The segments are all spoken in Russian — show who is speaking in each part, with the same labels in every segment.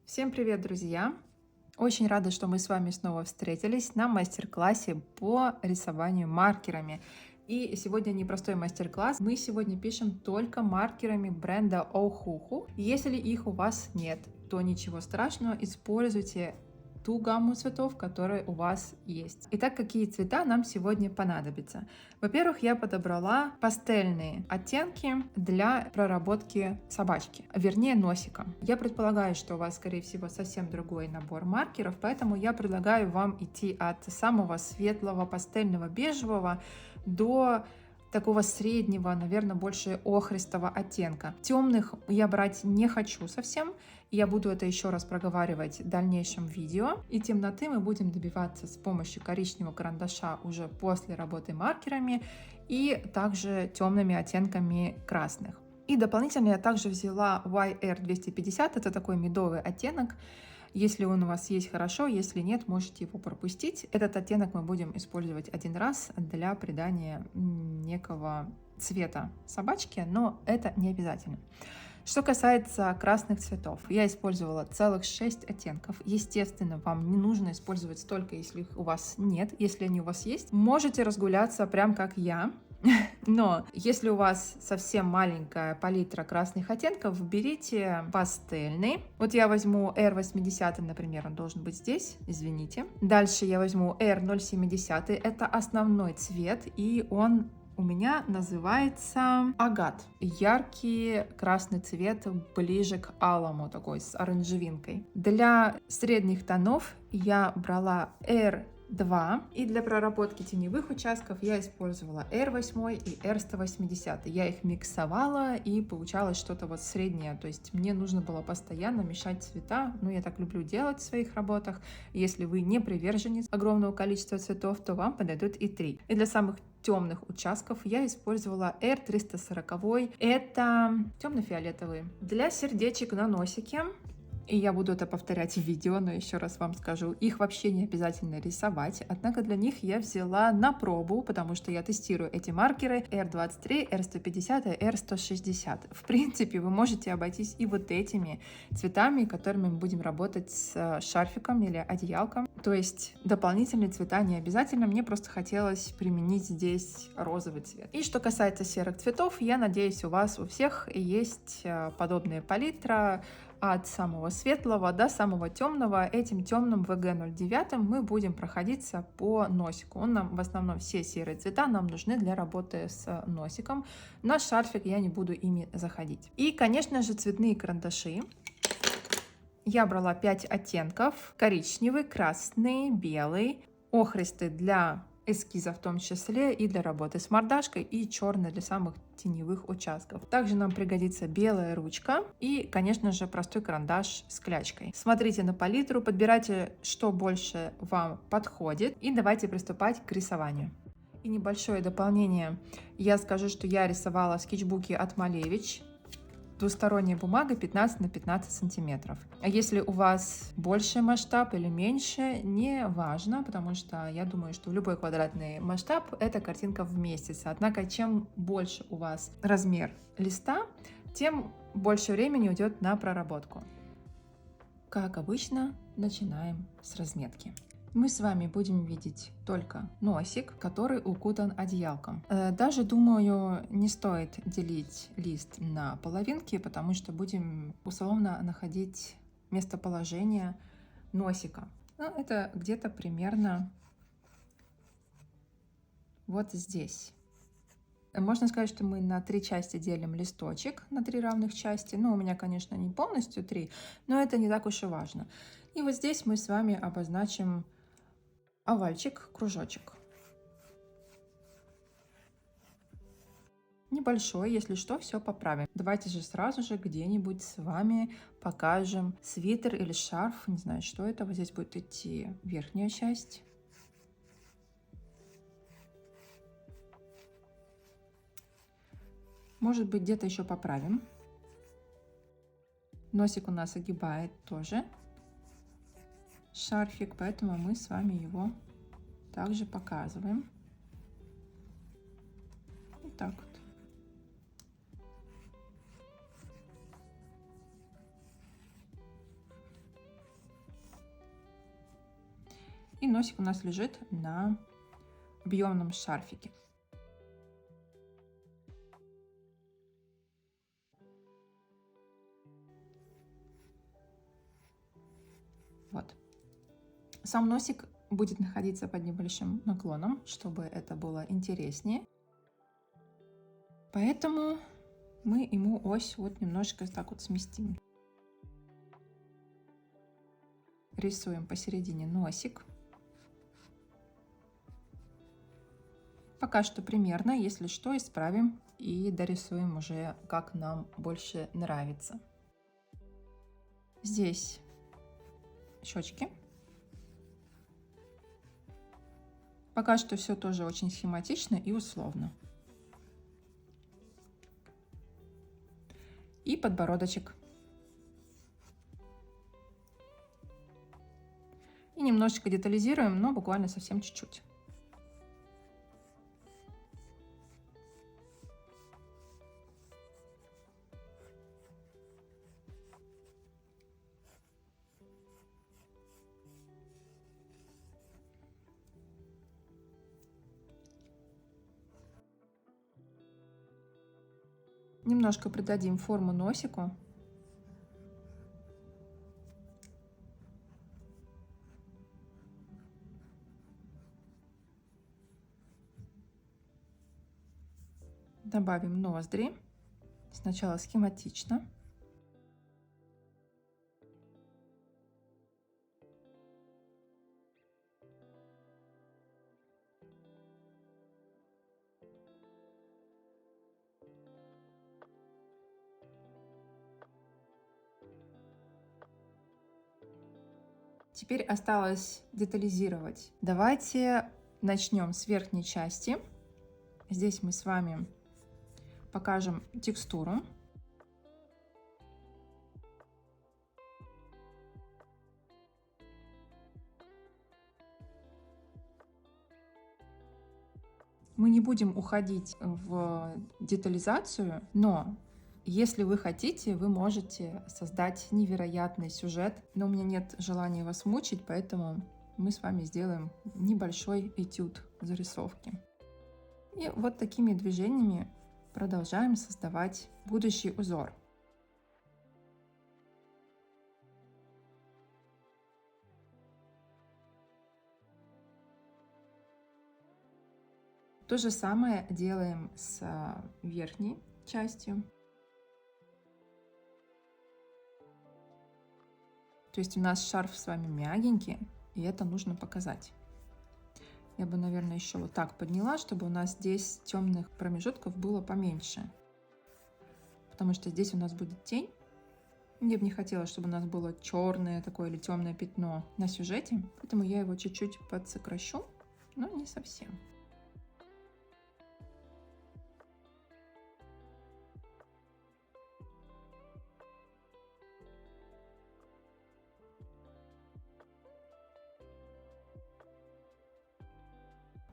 Speaker 1: Всем привет, друзья! Очень рада, что мы с вами снова встретились на мастер-классе по рисованию маркерами. И сегодня непростой мастер-класс. Мы сегодня пишем только маркерами бренда Ohuhu. Если их у вас нет, то ничего страшного, используйте ту гамму цветов, которые у вас есть. Итак, какие цвета нам сегодня понадобятся? Во-первых, я подобрала пастельные оттенки для проработки собачки, вернее носика. Я предполагаю, что у вас, скорее всего, совсем другой набор маркеров, поэтому я предлагаю вам идти от самого светлого пастельного бежевого до такого среднего, наверное, больше охристого оттенка. Темных я брать не хочу совсем. Я буду это еще раз проговаривать в дальнейшем видео. И темноты мы будем добиваться с помощью коричневого карандаша уже после работы маркерами и также темными оттенками красных. И дополнительно я также взяла YR250, это такой медовый оттенок. Если он у вас есть, хорошо, если нет, можете его пропустить. Этот оттенок мы будем использовать один раз для придания некого цвета собачке, но это не обязательно. Что касается красных цветов, я использовала целых 6 оттенков. Естественно, вам не нужно использовать столько, если их у вас нет. Если они у вас есть, можете разгуляться прям как я. Но если у вас совсем маленькая палитра красных оттенков, берите пастельный. Вот я возьму R80, например, он должен быть здесь, извините. Дальше я возьму R070, это основной цвет, и он у меня называется агат. Яркий красный цвет, ближе к алому, такой с оранжевинкой. Для средних тонов я брала R2, и для проработки теневых участков я использовала R8 и R180. Я их миксовала, и получалось что-то вот среднее. То есть мне нужно было постоянно мешать цвета. Ну, я так люблю делать в своих работах. Если вы не приверженец огромного количества цветов, то вам подойдут и 3. И для самых темных участков я использовала R340. Это темно-фиолетовый. Для сердечек на носике, и я буду это повторять в видео, но еще раз вам скажу, их вообще не обязательно рисовать. Однако для них я взяла на пробу, потому что я тестирую эти маркеры R23, R150 и R160. В принципе, вы можете обойтись и вот этими цветами, которыми мы будем работать с шарфиком или одеялком. То есть дополнительные цвета не обязательно, мне просто хотелось применить здесь розовый цвет. И что касается серых цветов, я надеюсь, у вас у всех есть подобная палитра, от самого светлого до самого темного. Этим темным VG09 мы будем проходиться по носику. Он нам в основном все серые цвета нам нужны для работы с носиком. На шарфик я не буду ими заходить. И, конечно же, цветные карандаши. Я брала 5 оттенков: коричневый, красный, белый, охристый для эскиза в том числе и для работы с мордашкой, и черный для самых теневых участков. Также нам пригодится белая ручка и, конечно же, простой карандаш с клячкой. Смотрите на палитру, подбирайте, что больше вам подходит, и давайте приступать к рисованию. И небольшое дополнение. Я скажу, что я рисовала в скетчбуке от Малевич. Двусторонняя бумага 15 на 15 сантиметров. А если у вас больше масштаб или меньше, не важно, потому что я думаю, что любой квадратный масштаб — это картинка вместится. Однако, чем больше у вас размер листа, тем больше времени уйдет на проработку. Как обычно, начинаем с разметки. Мы с вами будем видеть только носик, который укутан одеялком. Даже, думаю, не стоит делить лист на половинки, потому что будем условно находить местоположение носика. Ну, это где-то примерно вот здесь. Можно сказать, что мы на 3 части делим листочек, на 3 равных части. Ну, у меня, конечно, не полностью 3, но это не так уж и важно. И вот здесь мы с вами обозначим овальчик, кружочек. Небольшой, если что, все поправим. Давайте же сразу же где-нибудь с вами покажем свитер или шарф. Не знаю, что это. Вот здесь будет идти верхняя часть. Может быть, где-то еще поправим. Носик у нас огибает тоже шарфик, поэтому мы с вами его также показываем. Вот так вот. И носик у нас лежит на объемном шарфике. Вот. Сам носик будет находиться под небольшим наклоном, чтобы это было интереснее. Поэтому мы ему ось вот немножко так вот сместим. Рисуем посередине носик. Пока что примерно, если что, исправим и дорисуем уже, как нам больше нравится. Здесь щечки. Пока что все тоже очень схематично и условно. И подбородочек. И немножечко детализируем, но буквально совсем чуть-чуть. Немножко придадим форму носику. Добавим ноздри. Сначала схематично. Теперь осталось детализировать. Давайте начнем с верхней части. Здесь мы с вами покажем текстуру. Мы не будем уходить в детализацию, но если вы хотите, вы можете создать невероятный сюжет. Но у меня нет желания вас мучить, поэтому мы с вами сделаем небольшой этюд зарисовки. И вот такими движениями продолжаем создавать будущий узор. То же самое делаем с верхней частью. То есть у нас шарф с вами мягенький, и это нужно показать. Я бы, наверное, еще вот так подняла, чтобы у нас здесь темных промежутков было поменьше. Потому что здесь у нас будет тень. Я бы не хотела, чтобы у нас было черное такое или темное пятно на сюжете. Поэтому я его чуть-чуть подсокращу, но не совсем.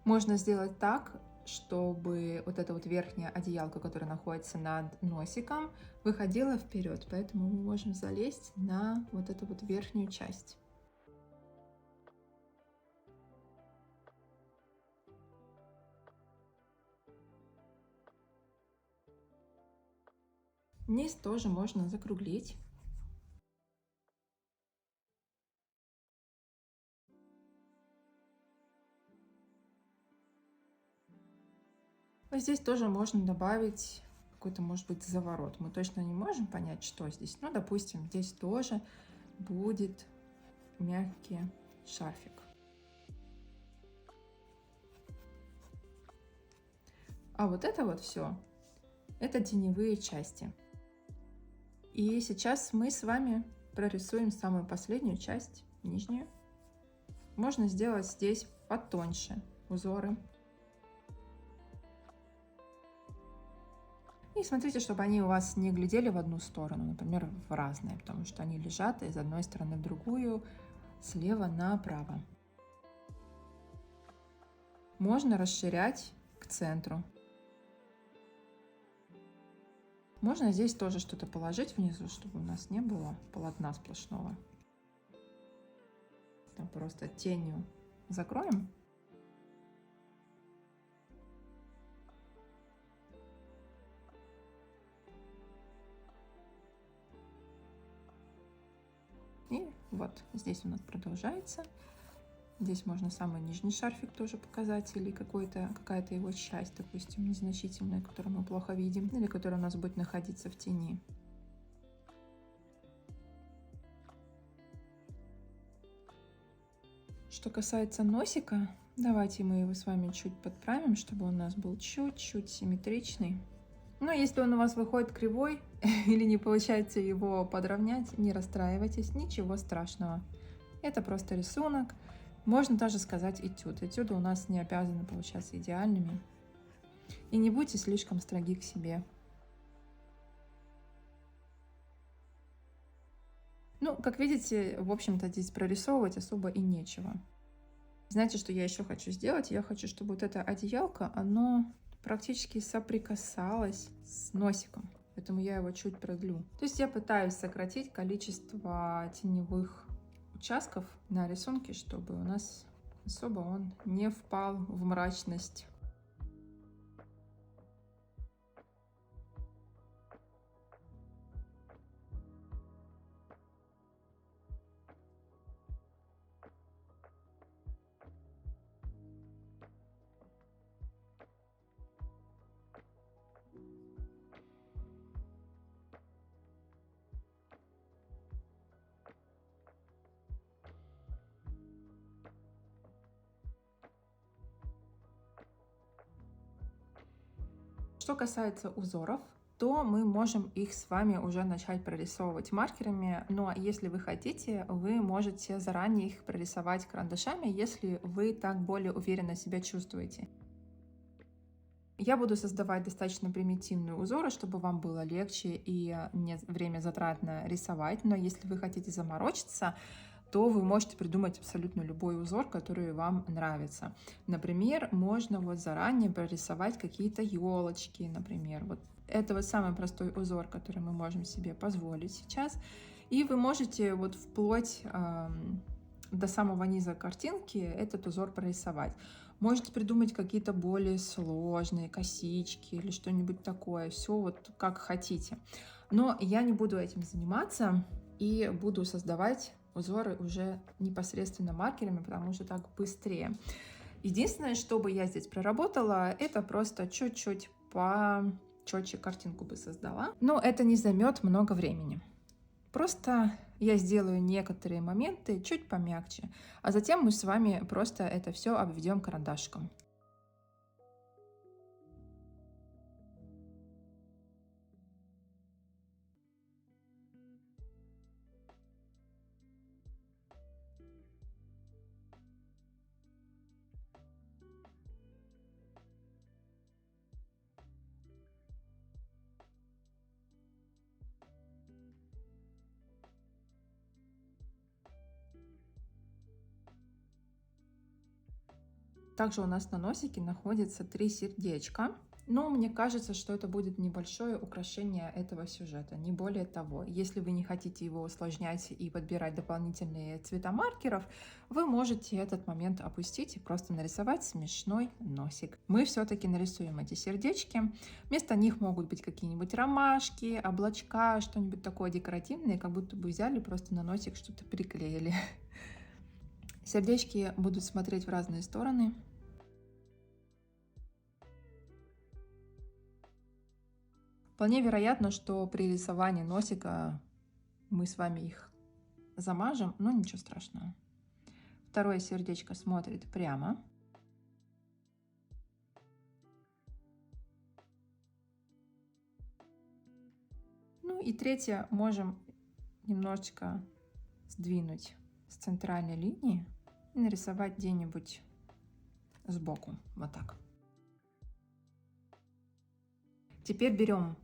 Speaker 1: Можно сделать так, чтобы вот эта вот верхняя одеялка, которая находится над носиком, выходила вперед. Поэтому мы можем залезть на вот эту вот верхнюю часть. Низ тоже можно закруглить. Здесь тоже можно добавить какой-то, может быть, заворот. Мы точно не можем понять, что здесь. Но, допустим, здесь тоже будет мягкий шарфик. А вот это вот все, это теневые части. И сейчас мы с вами прорисуем самую последнюю часть, нижнюю. Можно сделать здесь потоньше узоры. И смотрите, чтобы они у вас не глядели в одну сторону, например, в разные, потому что они лежат из одной стороны в другую, слева направо. Можно расширять к центру. Можно здесь тоже что-то положить внизу, чтобы у нас не было полотна сплошного. Там просто тенью закроем. И вот здесь у нас продолжается. Здесь можно самый нижний шарфик тоже показать, или какая-то его часть, допустим, незначительная, которую мы плохо видим, или которая у нас будет находиться в тени. Что касается носика, давайте мы его с вами чуть подправим, чтобы он у нас был чуть-чуть симметричный. Но если он у вас выходит кривой или не получается его подровнять, не расстраивайтесь, ничего страшного. Это просто рисунок. Можно даже сказать этюд. Этюды у нас не обязаны получаться идеальными. И не будьте слишком строги к себе. Ну, как видите, в общем-то, здесь прорисовывать особо и нечего. Знаете, что я еще хочу сделать? Я хочу, чтобы вот эта одеялка, оно практически соприкасалось с носиком. Поэтому я его чуть продлю. То есть я пытаюсь сократить количество теневых участков на рисунке, чтобы у нас особо он не впал в мрачность. Что касается узоров, то мы можем их с вами уже начать прорисовывать маркерами, но если вы хотите, вы можете заранее их прорисовать карандашами, если вы так более уверенно себя чувствуете. Я буду создавать достаточно примитивные узоры, чтобы вам было легче и не время затратно рисовать, но если вы хотите заморочиться, то вы можете придумать абсолютно любой узор, который вам нравится. Например, можно вот заранее прорисовать какие-то елочки, например. Вот это вот самый простой узор, который мы можем себе позволить сейчас. И вы можете вот вплоть до самого низа картинки этот узор прорисовать. Можете придумать какие-то более сложные косички или что-нибудь такое. Все вот как хотите. Но я не буду этим заниматься и буду создавать узоры уже непосредственно маркерами, потому что так быстрее. Единственное, что бы я здесь проработала, это просто чуть-чуть почетче картинку бы создала. Но это не займет много времени. Просто я сделаю некоторые моменты чуть помягче, а затем мы с вами просто это все обведем карандашком. Также у нас на носике находится 3 сердечка. Но мне кажется, что это будет небольшое украшение этого сюжета, не более того. Если вы не хотите его усложнять и подбирать дополнительные цвета маркеров, вы можете этот момент опустить и просто нарисовать смешной носик. Мы все-таки нарисуем эти сердечки. Вместо них могут быть какие-нибудь ромашки, облачка, что-нибудь такое декоративное, как будто бы взяли просто на носик что-то приклеили. Сердечки будут смотреть в разные стороны. Вполне вероятно, что при рисовании носика мы с вами их замажем, но ничего страшного. Второе сердечко смотрит прямо. Ну и третье можем немножечко сдвинуть с центральной линии и нарисовать где-нибудь сбоку, вот так. Теперь берем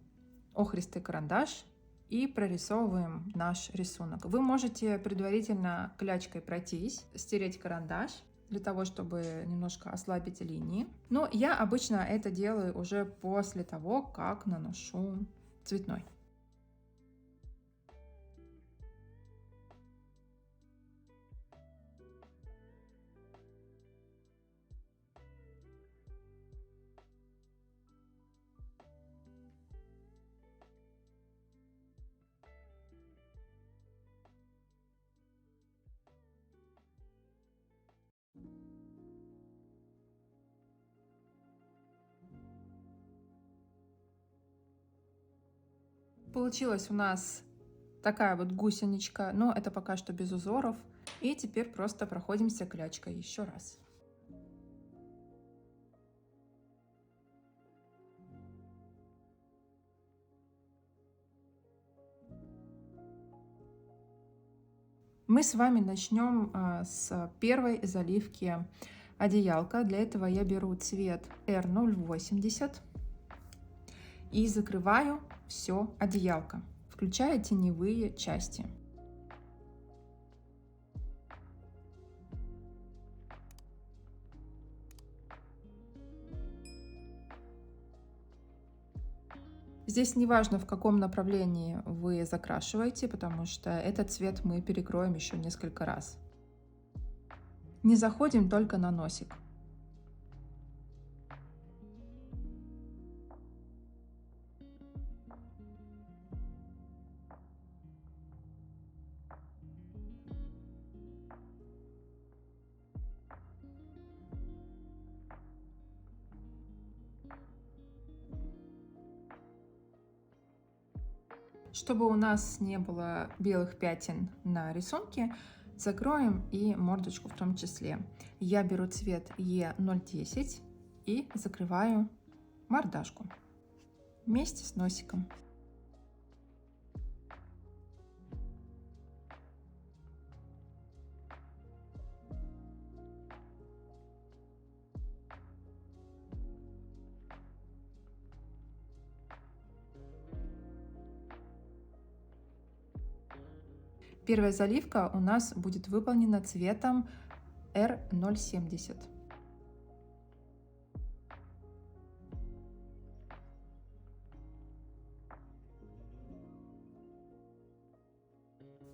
Speaker 1: охристый карандаш и прорисовываем наш рисунок. Вы можете предварительно клячкой пройтись, стереть карандаш для того, чтобы немножко ослабить линии. Но я обычно это делаю уже после того, как наношу цветной. Получилась у нас такая вот гусеничка, но это пока что без узоров. И теперь просто проходимся клячкой еще раз. Мы с вами начнем с первой заливки одеялка. Для этого я беру цвет R080 и закрываю все одеялко, включая теневые части. Здесь не важно, в каком направлении вы закрашиваете, потому что этот цвет мы перекроем еще несколько раз. Не заходим только на носик. Чтобы у нас не было белых пятен на рисунке, закроем и мордочку в том числе. Я беру цвет E010 и закрываю мордашку вместе с носиком. Первая заливка у нас будет выполнена цветом R070.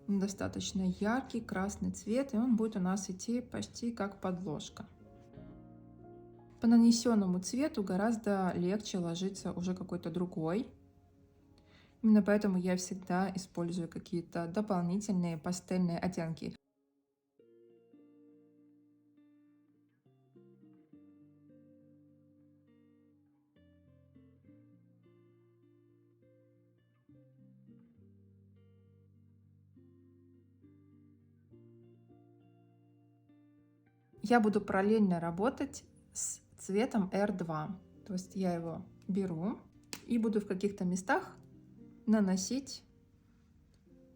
Speaker 1: Достаточно яркий красный цвет, и он будет у нас идти почти как подложка. По нанесенному цвету гораздо легче ложится уже какой-то другой. Именно поэтому я всегда использую какие-то дополнительные пастельные оттенки. Я буду параллельно работать с цветом R2. То есть я его беру и буду в каких-то местах наносить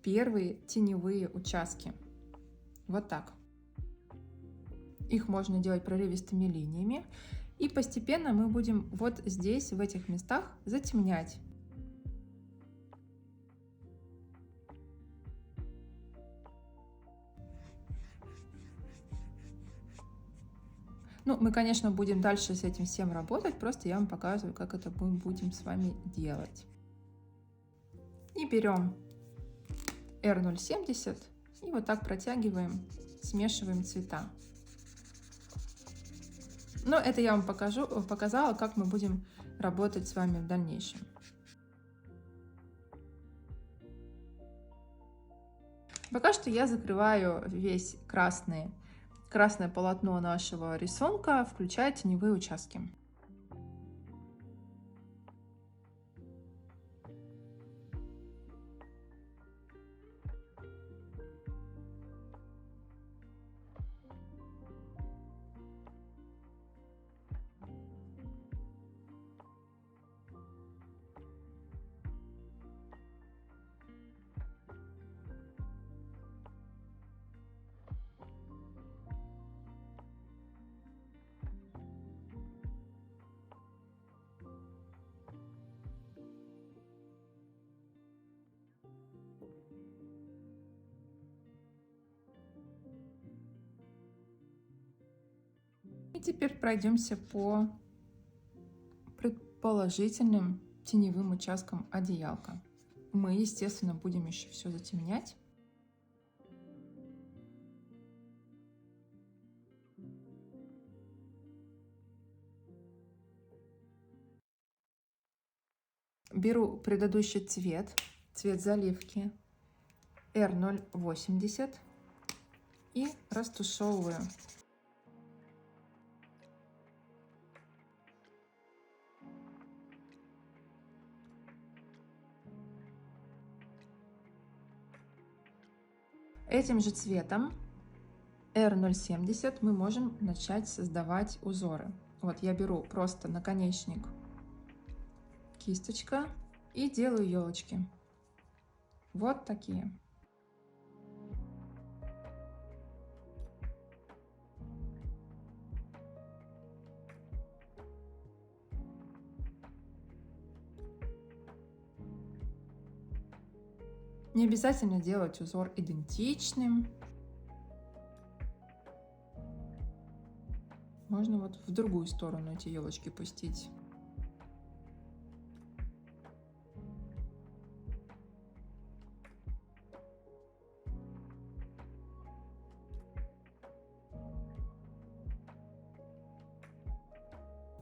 Speaker 1: первые теневые участки. Вот так. Их можно делать прерывистыми линиями. И постепенно мы будем вот здесь, в этих местах, затемнять. Ну, мы, конечно, будем дальше с этим всем работать, просто я вам показываю, как это мы будем с вами делать. И берем R070 и вот так протягиваем, смешиваем цвета. Но это я вам показала, как мы будем работать с вами в дальнейшем. Пока что я закрываю весь красное полотно нашего рисунка, включая теневые участки. И теперь пройдемся по предположительным теневым участкам одеялка. Мы, естественно, будем еще все затемнять. Беру предыдущий цвет заливки R080 и растушевываю. Этим же цветом R070 мы можем начать создавать узоры. Вот я беру просто наконечник, кисточка и делаю елочки. Вот такие. Не обязательно делать узор идентичным. Можно вот в другую сторону эти елочки пустить.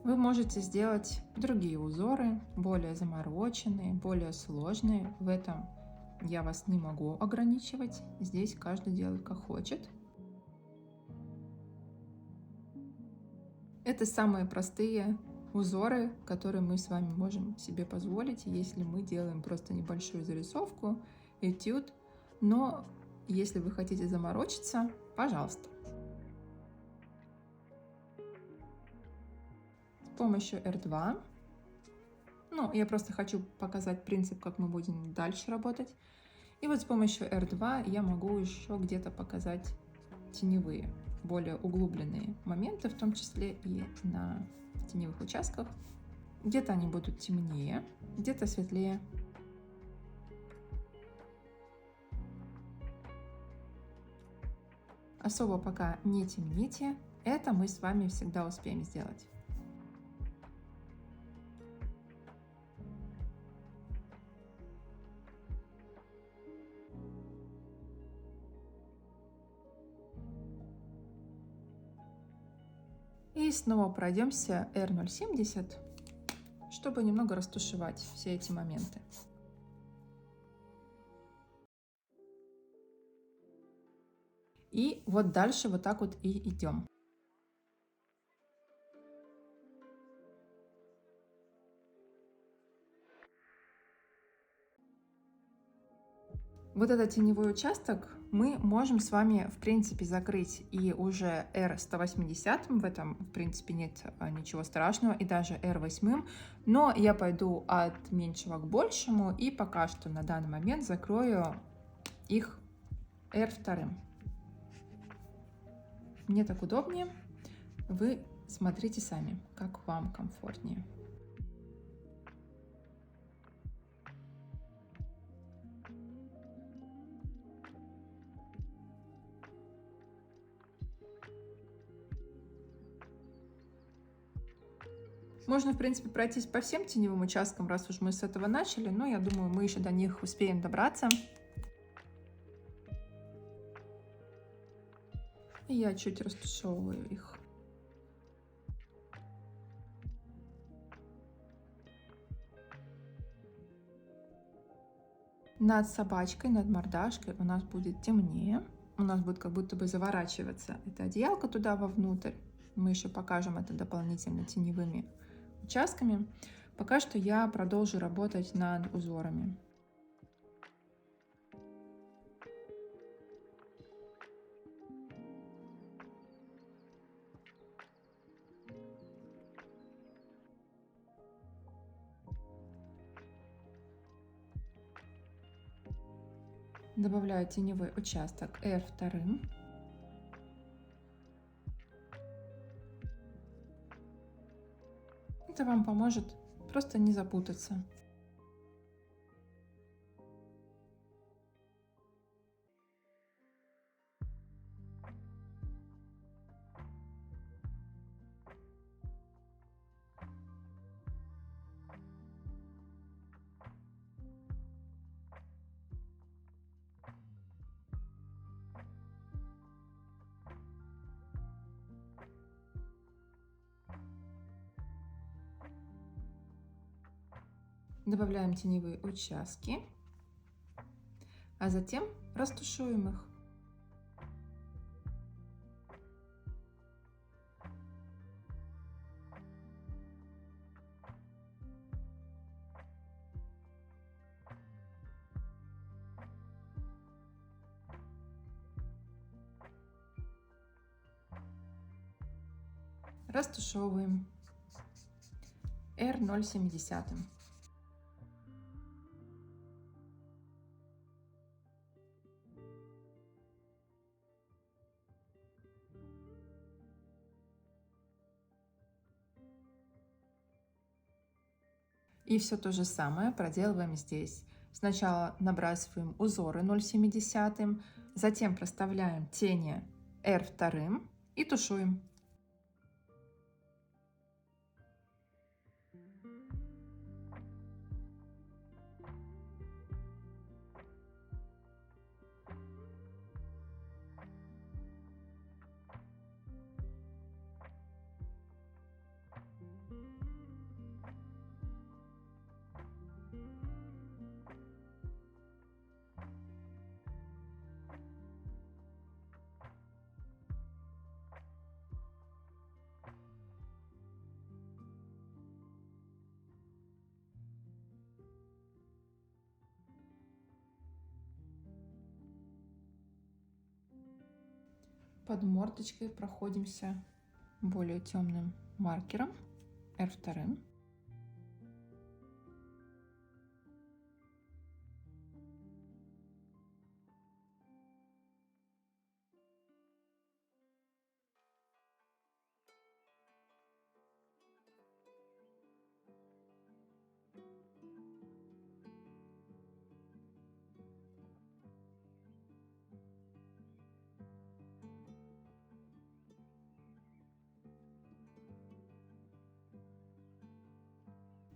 Speaker 1: Вы можете сделать другие узоры, более замороченные, более сложные. В этом я вас не могу ограничивать. Здесь каждый делает как хочет. Это самые простые узоры, которые мы с вами можем себе позволить, если мы делаем просто небольшую зарисовку, этюд. Но если вы хотите заморочиться, пожалуйста. С помощью R2. Ну, я просто хочу показать принцип, как мы будем дальше работать. И вот с помощью R2 я могу еще где-то показать теневые, более углубленные моменты, в том числе и на теневых участках. Где-то они будут темнее, где-то светлее. Особо пока не темните, это мы с вами всегда успеем сделать. И снова пройдемся R070, чтобы немного растушевать все эти моменты. И вот дальше вот так вот и идем. Вот этот теневой участок мы можем с вами, в принципе, закрыть и уже R180, в этом, в принципе, нет ничего страшного, и даже R8, но я пойду от меньшего к большему, и пока что на данный момент закрою их R2. Мне так удобнее, вы смотрите сами, как вам комфортнее. Можно, в принципе, пройтись по всем теневым участкам, раз уж мы с этого начали, но я думаю, мы еще до них успеем добраться. И я чуть растушевываю их. Над собачкой, над мордашкой у нас будет темнее. У нас будет как будто бы заворачиваться эта одеялка туда вовнутрь. Мы еще покажем это дополнительно теневыми участками. Пока что я продолжу работать над узорами. Добавляю теневой участок R2. Это вам поможет просто не запутаться. Добавляем теневые участки, а затем растушуем их. Растушевываем R0,7. И все то же самое проделываем здесь. Сначала набрасываем узоры 0,7, затем проставляем тени R2 и тушуем. Под мордочкой проходимся более темным маркером R2.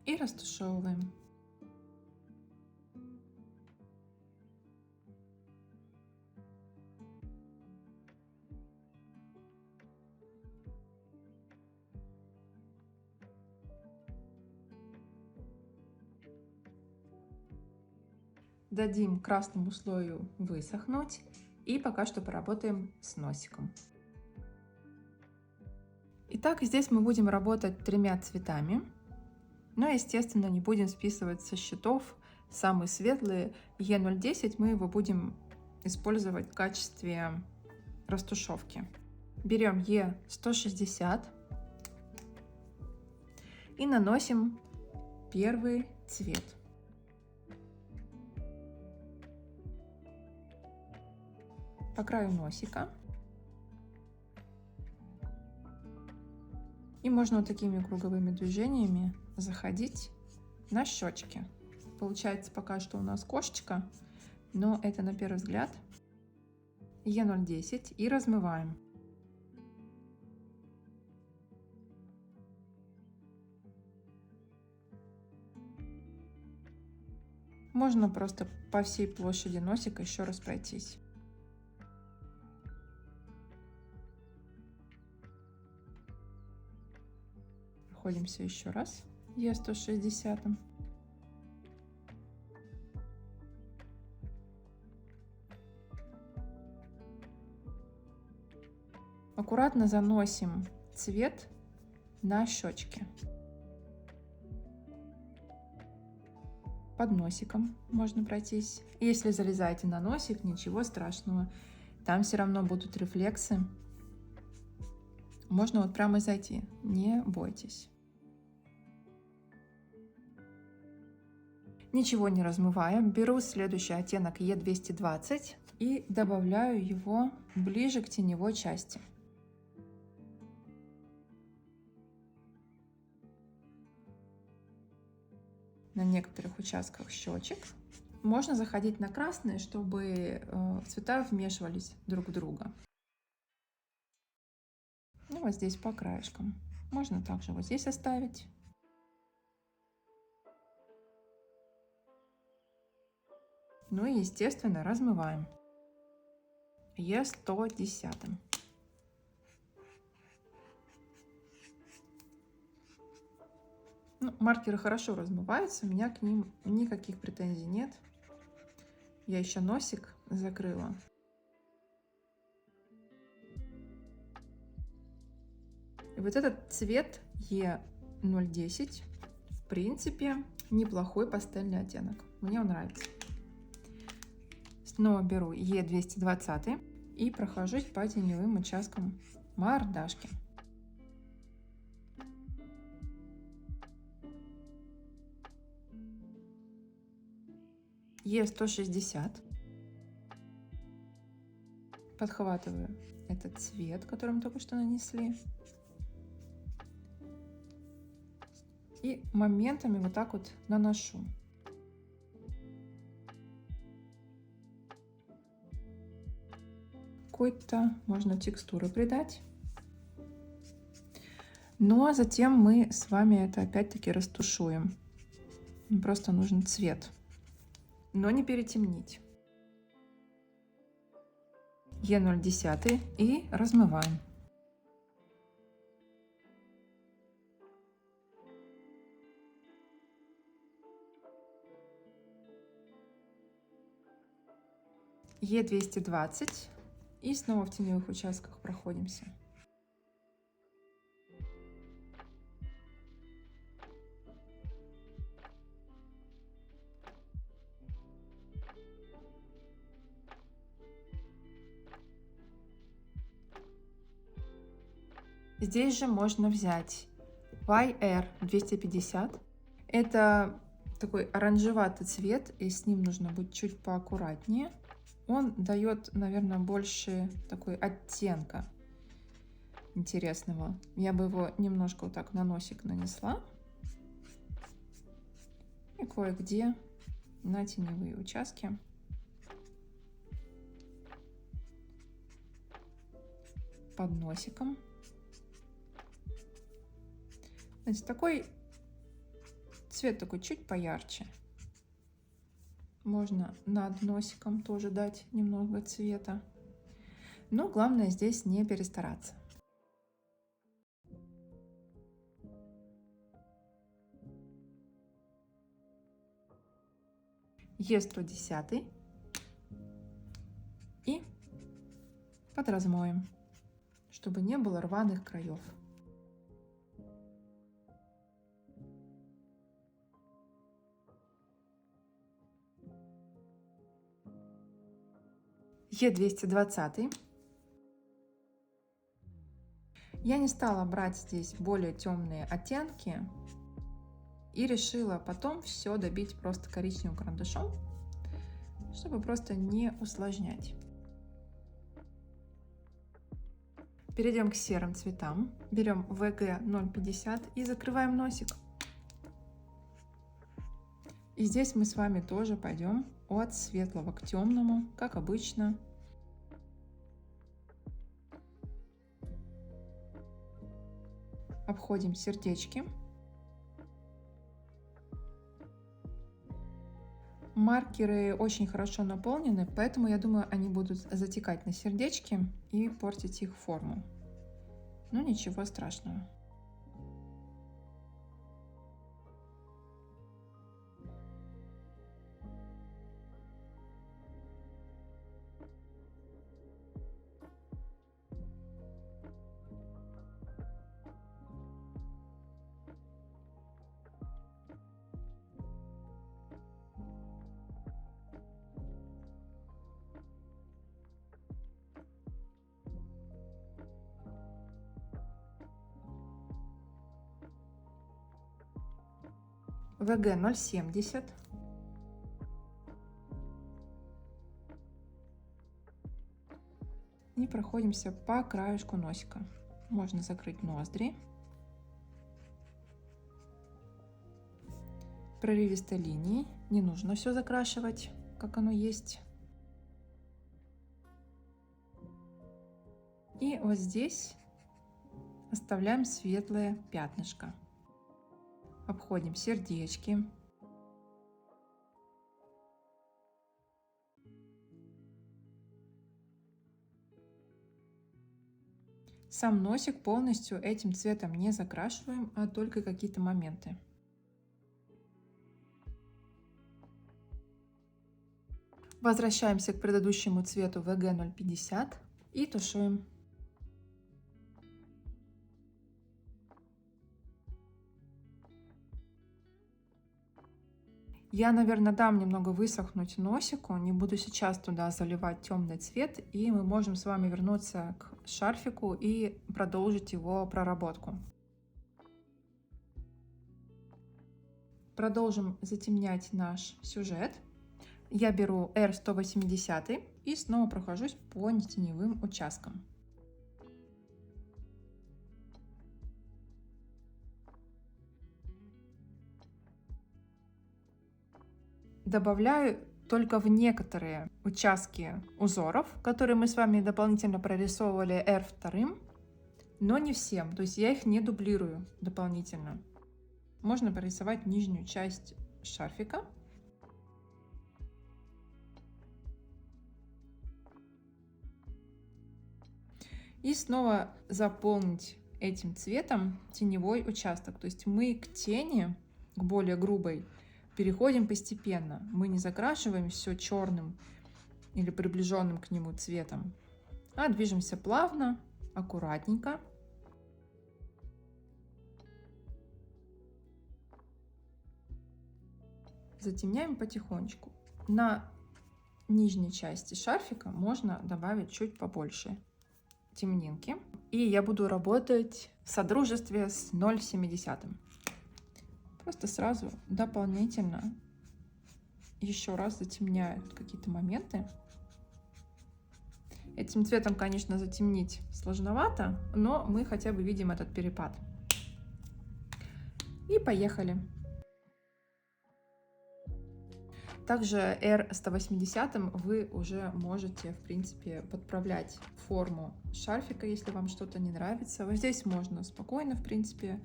Speaker 1: И растушевываем. Дадим красному слою высохнуть и пока что поработаем с носиком. Итак, здесь мы будем работать тремя цветами. Но, естественно, не будем списывать со счетов. Самый светлый Е010 мы его будем использовать в качестве растушевки. Берем Е160 и наносим первый цвет. По краю носика. И можно вот такими круговыми движениями заходить на щечки. Получается пока что у нас кошечка, но это на первый взгляд. Е010 и размываем. Можно просто по всей площади носика еще раз пройтись. Проходимся еще раз Е160. Аккуратно заносим цвет на щечки. Под носиком можно пройтись. Если залезаете на носик, ничего страшного. Там все равно будут рефлексы. Можно вот прямо зайти, не бойтесь. Ничего не размываем. Беру следующий оттенок Е220 и добавляю его ближе к теневой части. На некоторых участках щечек. Можно заходить на красные, чтобы цвета вмешивались друг в друга. Ну, вот здесь по краешкам. Можно также вот здесь оставить. Ну и, естественно, размываем. Е110. Ну, маркеры хорошо размываются, у меня к ним никаких претензий нет. Я еще носик закрыла. И вот этот цвет Е010, в принципе, неплохой пастельный оттенок. Мне он нравится. Снова беру Е220 и прохожусь по теневым участкам мордашки. Е160. Подхватываю этот цвет, который мы только что нанесли. И моментами вот так вот наношу. Какой-то можно текстуру придать. Ну а затем мы с вами это опять-таки растушуем. Просто нужен цвет, но не перетемнить. Е0,1 и размываем. Е220 и снова в теневых участках проходимся. Здесь же можно взять YR250. Это такой оранжеватый цвет, и с ним нужно быть чуть поаккуратнее. Он дает, наверное, больше такой оттенка интересного. Я бы его немножко вот так на носик нанесла. И кое-где на теневые участки. Под носиком. Знаете, такой цвет такой чуть поярче. Можно над носиком тоже дать немного цвета. Но главное здесь не перестараться. Е110 и подразмоем, чтобы не было рваных краев. Е220. Я не стала брать здесь более темные оттенки и решила потом все добить просто коричневым карандашом, чтобы просто не усложнять. Перейдем к серым цветам. Берем ВГ050 и закрываем носик. И здесь мы с вами тоже пойдем от светлого к темному, как обычно. Обходим сердечки. Маркеры очень хорошо наполнены, поэтому я думаю, они будут затекать на сердечки и портить их форму. Но ничего страшного. ВГ070. И проходимся по краешку носика. Можно закрыть ноздри. Прорывистой линией. Не нужно все закрашивать, как оно есть. И вот здесь оставляем светлое пятнышко. Обходим сердечки. Сам носик полностью этим цветом не закрашиваем, а только какие-то моменты. Возвращаемся к предыдущему цвету ВГ050 и тушуем. Я, наверное, дам немного высохнуть носику, не буду сейчас туда заливать темный цвет, и мы можем с вами вернуться к шарфику и продолжить его проработку. Продолжим затемнять наш сюжет. Я беру R180 и снова прохожусь по нетеневым участкам. Добавляю только в некоторые участки узоров, которые мы с вами дополнительно прорисовывали R2, но не всем, то есть я их не дублирую дополнительно. Можно прорисовать нижнюю часть шарфика. И снова заполнить этим цветом теневой участок. То есть мы к тени, к более грубой, переходим постепенно. Мы не закрашиваем все черным или приближенным к нему цветом, а движемся плавно, аккуратненько. Затемняем потихонечку. На нижней части шарфика можно добавить чуть побольше темнинки. И я буду работать в содружестве с 0,7. Просто сразу дополнительно еще раз затемняю какие-то моменты. Этим цветом, конечно, затемнить сложновато, но мы хотя бы видим этот перепад. И поехали. Также R180 вы уже можете, в принципе, подправлять форму шарфика, если вам что-то не нравится. Вот здесь можно спокойно, в принципе,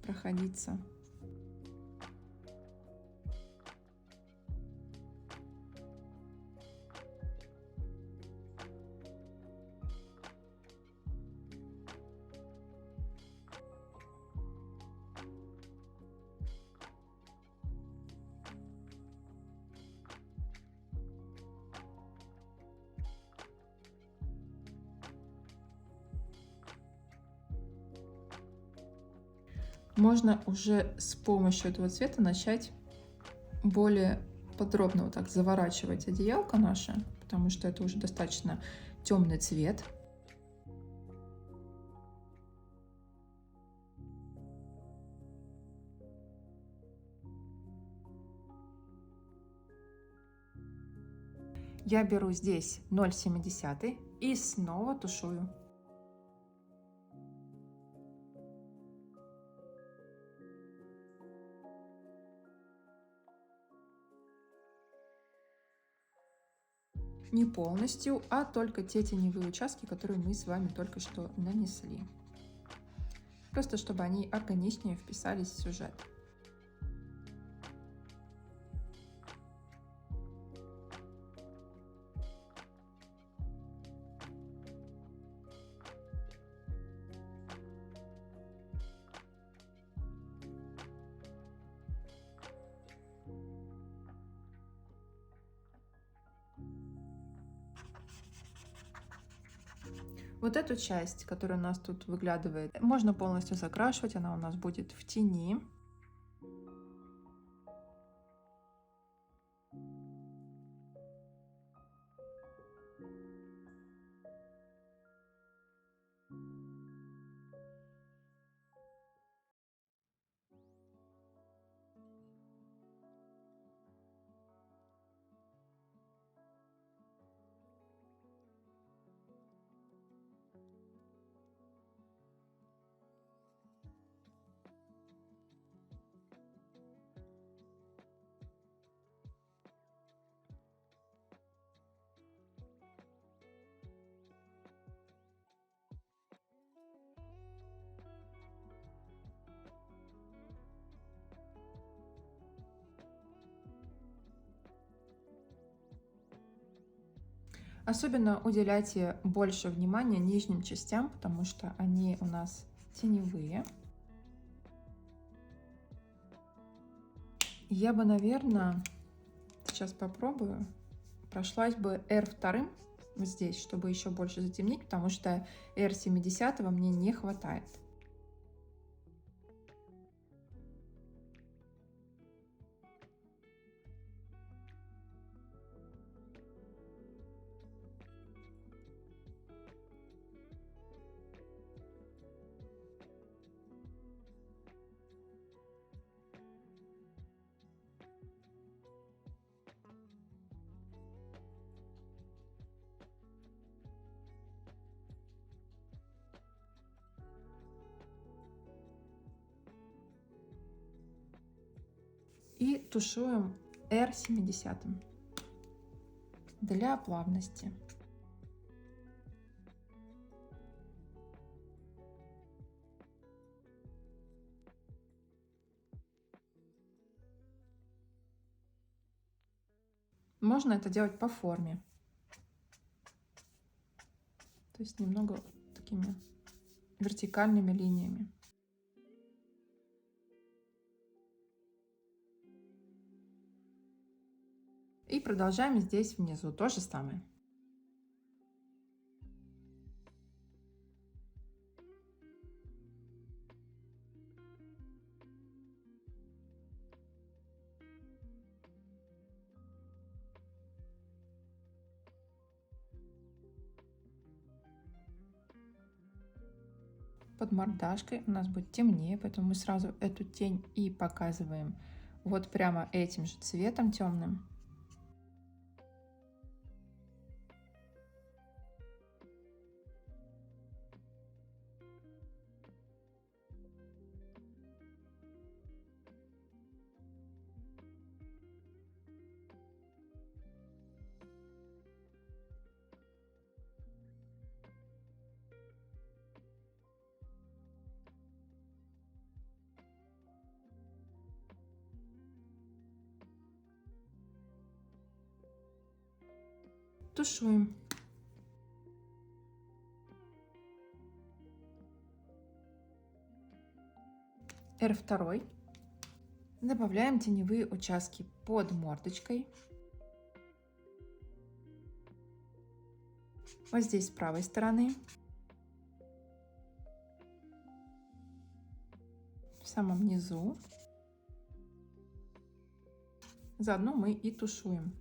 Speaker 1: проходиться. Можно уже с помощью этого цвета начать более подробно вот так заворачивать одеялко наше, потому что это уже достаточно темный цвет. Я беру здесь 0,7 и снова тушую. Не полностью, а только те теневые участки, которые мы с вами только что нанесли. Просто чтобы они органичнее вписались в сюжет. Вот эту часть, которая у нас тут выглядывает, можно полностью закрашивать, она у нас будет в тени. Особенно уделяйте больше внимания нижним частям, потому что они у нас теневые. Я бы, наверное, сейчас попробую, прошлась бы R2 вот здесь, чтобы еще больше затемнить, потому что R70 мне не хватает. тушуем R70 для плавности. Можно это делать по форме. То есть немного такими вертикальными линиями. И продолжаем здесь внизу то же самое. Под мордашкой у нас будет темнее, поэтому мы сразу эту тень и показываем вот прямо этим же цветом темным. Тушуем. R2. Добавляем теневые участки под мордочкой. Вот здесь с правой стороны. В самом низу. Заодно мы и тушуем.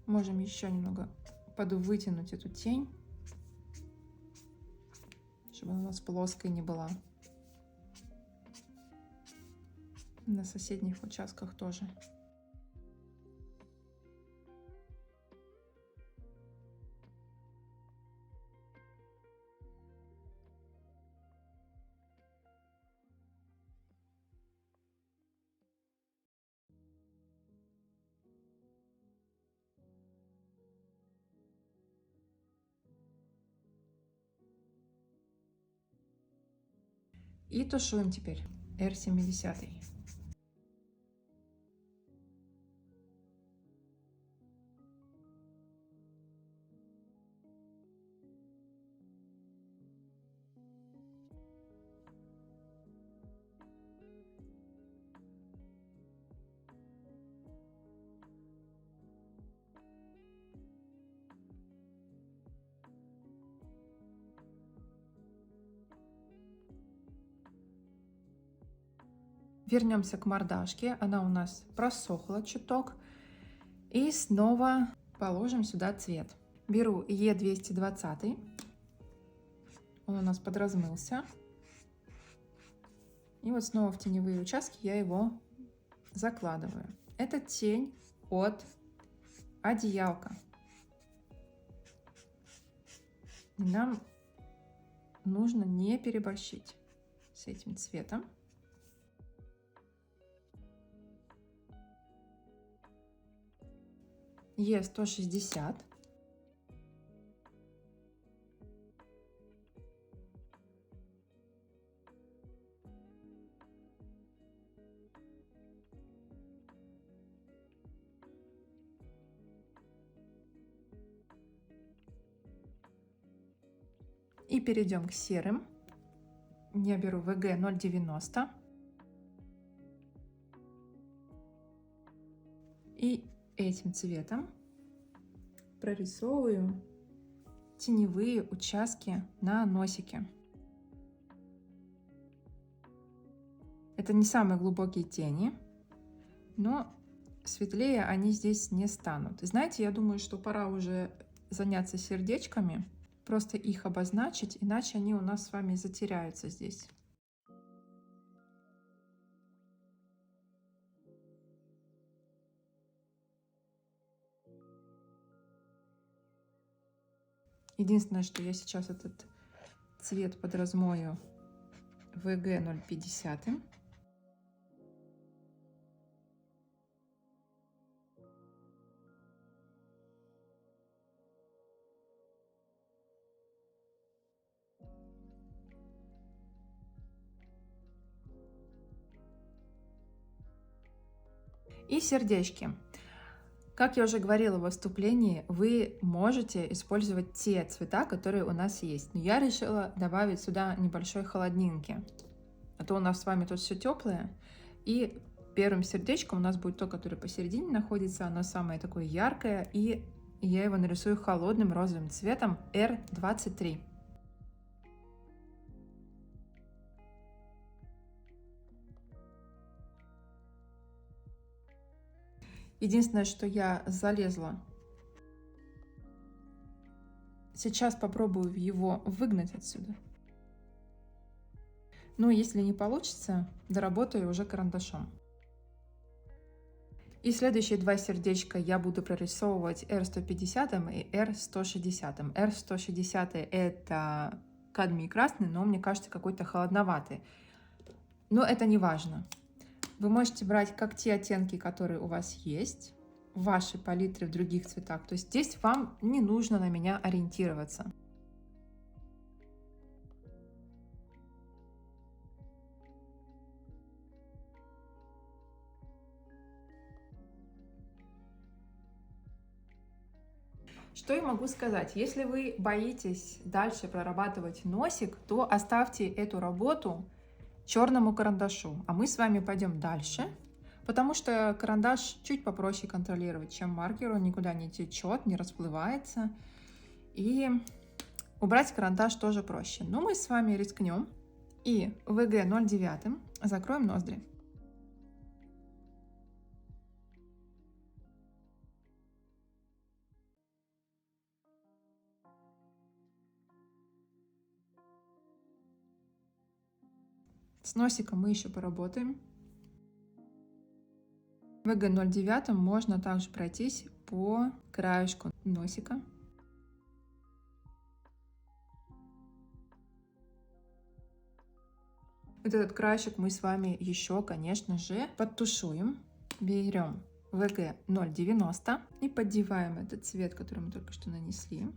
Speaker 1: Можем еще немного подвытянуть эту тень, чтобы она у нас плоской не была. На соседних участках тоже. И тушуем теперь R70. Вернемся к мордашке. Она у нас просохла чуток. И снова положим сюда цвет. Беру E220. Он у нас подразмылся. И вот снова в теневые участки я его закладываю. Это тень от одеялка. И нам нужно не переборщить с этим цветом. Е160. И перейдем к серым. Я беру ВГ 0,90. И этим цветом прорисовываю теневые участки на носике. Это не самые глубокие тени, но светлее они здесь не станут. И знаете, я думаю, что пора уже заняться сердечками, просто их обозначить, иначе они у нас с вами затеряются здесь. Единственное, что я сейчас этот цвет подразмою ВГ 050. И сердечки. Как я уже говорила в выступлении, вы можете использовать те цвета, которые у нас есть. Но я решила добавить сюда небольшой холоднинки. А то у нас с вами тут все теплое. И первым сердечком у нас будет то, которое посередине находится. Оно самое такое яркое. И я его нарисую холодным розовым цветом R23. Единственное, что я залезла. Сейчас попробую его выгнать отсюда. Но если не получится, доработаю уже карандашом. И следующие два сердечка я буду прорисовывать R150 и R160. R160 это кадмий красный, но мне кажется какой-то холодноватый. Но это не важно. Вы можете брать как те оттенки, которые у вас есть, в вашей палитре в других цветах. То есть здесь вам не нужно на меня ориентироваться. Что я могу сказать? Если вы боитесь дальше прорабатывать носик, то оставьте эту работу черному карандашу, а мы с вами пойдем дальше, потому что карандаш чуть попроще контролировать, чем маркер, он никуда не течет, не расплывается, и убрать карандаш тоже проще. Но мы с вами рискнем и ВГ 0,9 закроем ноздри. С носиком мы еще поработаем. ВГ 0,9 можно также пройтись по краешку носика. Вот этот краешек мы с вами еще, конечно же, подтушуем. Берем ВГ 0,90 и поддеваем этот цвет, который мы только что нанесли.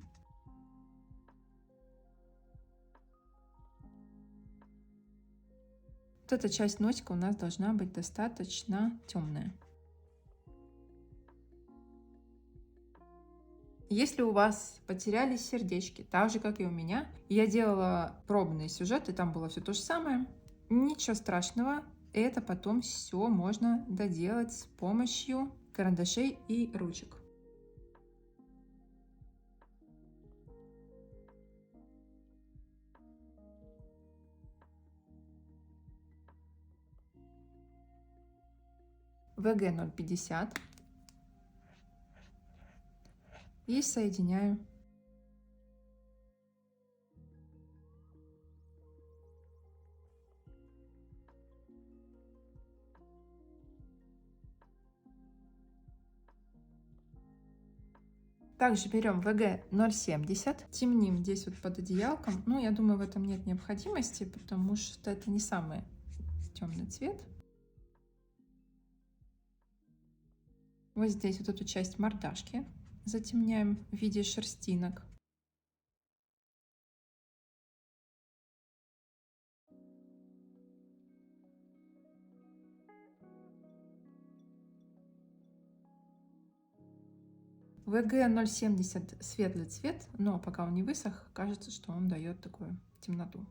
Speaker 1: Вот эта часть носика у нас должна быть достаточно темная. Если у вас потерялись сердечки, так же как и у меня, я делала пробные сюжеты, там было все то же самое. Ничего страшного, это потом все можно доделать с помощью карандашей и ручек. ВГ 0,50 и соединяю. Также берем ВГ 0,70, темним здесь вот под одеялком. Ну, я думаю, в этом нет необходимости, потому что это не самый темный цвет. Вот здесь вот эту часть мордашки затемняем в виде шерстинок. ВГ 0,70 светлый цвет, но пока он не высох, кажется, что он дает такую темноту.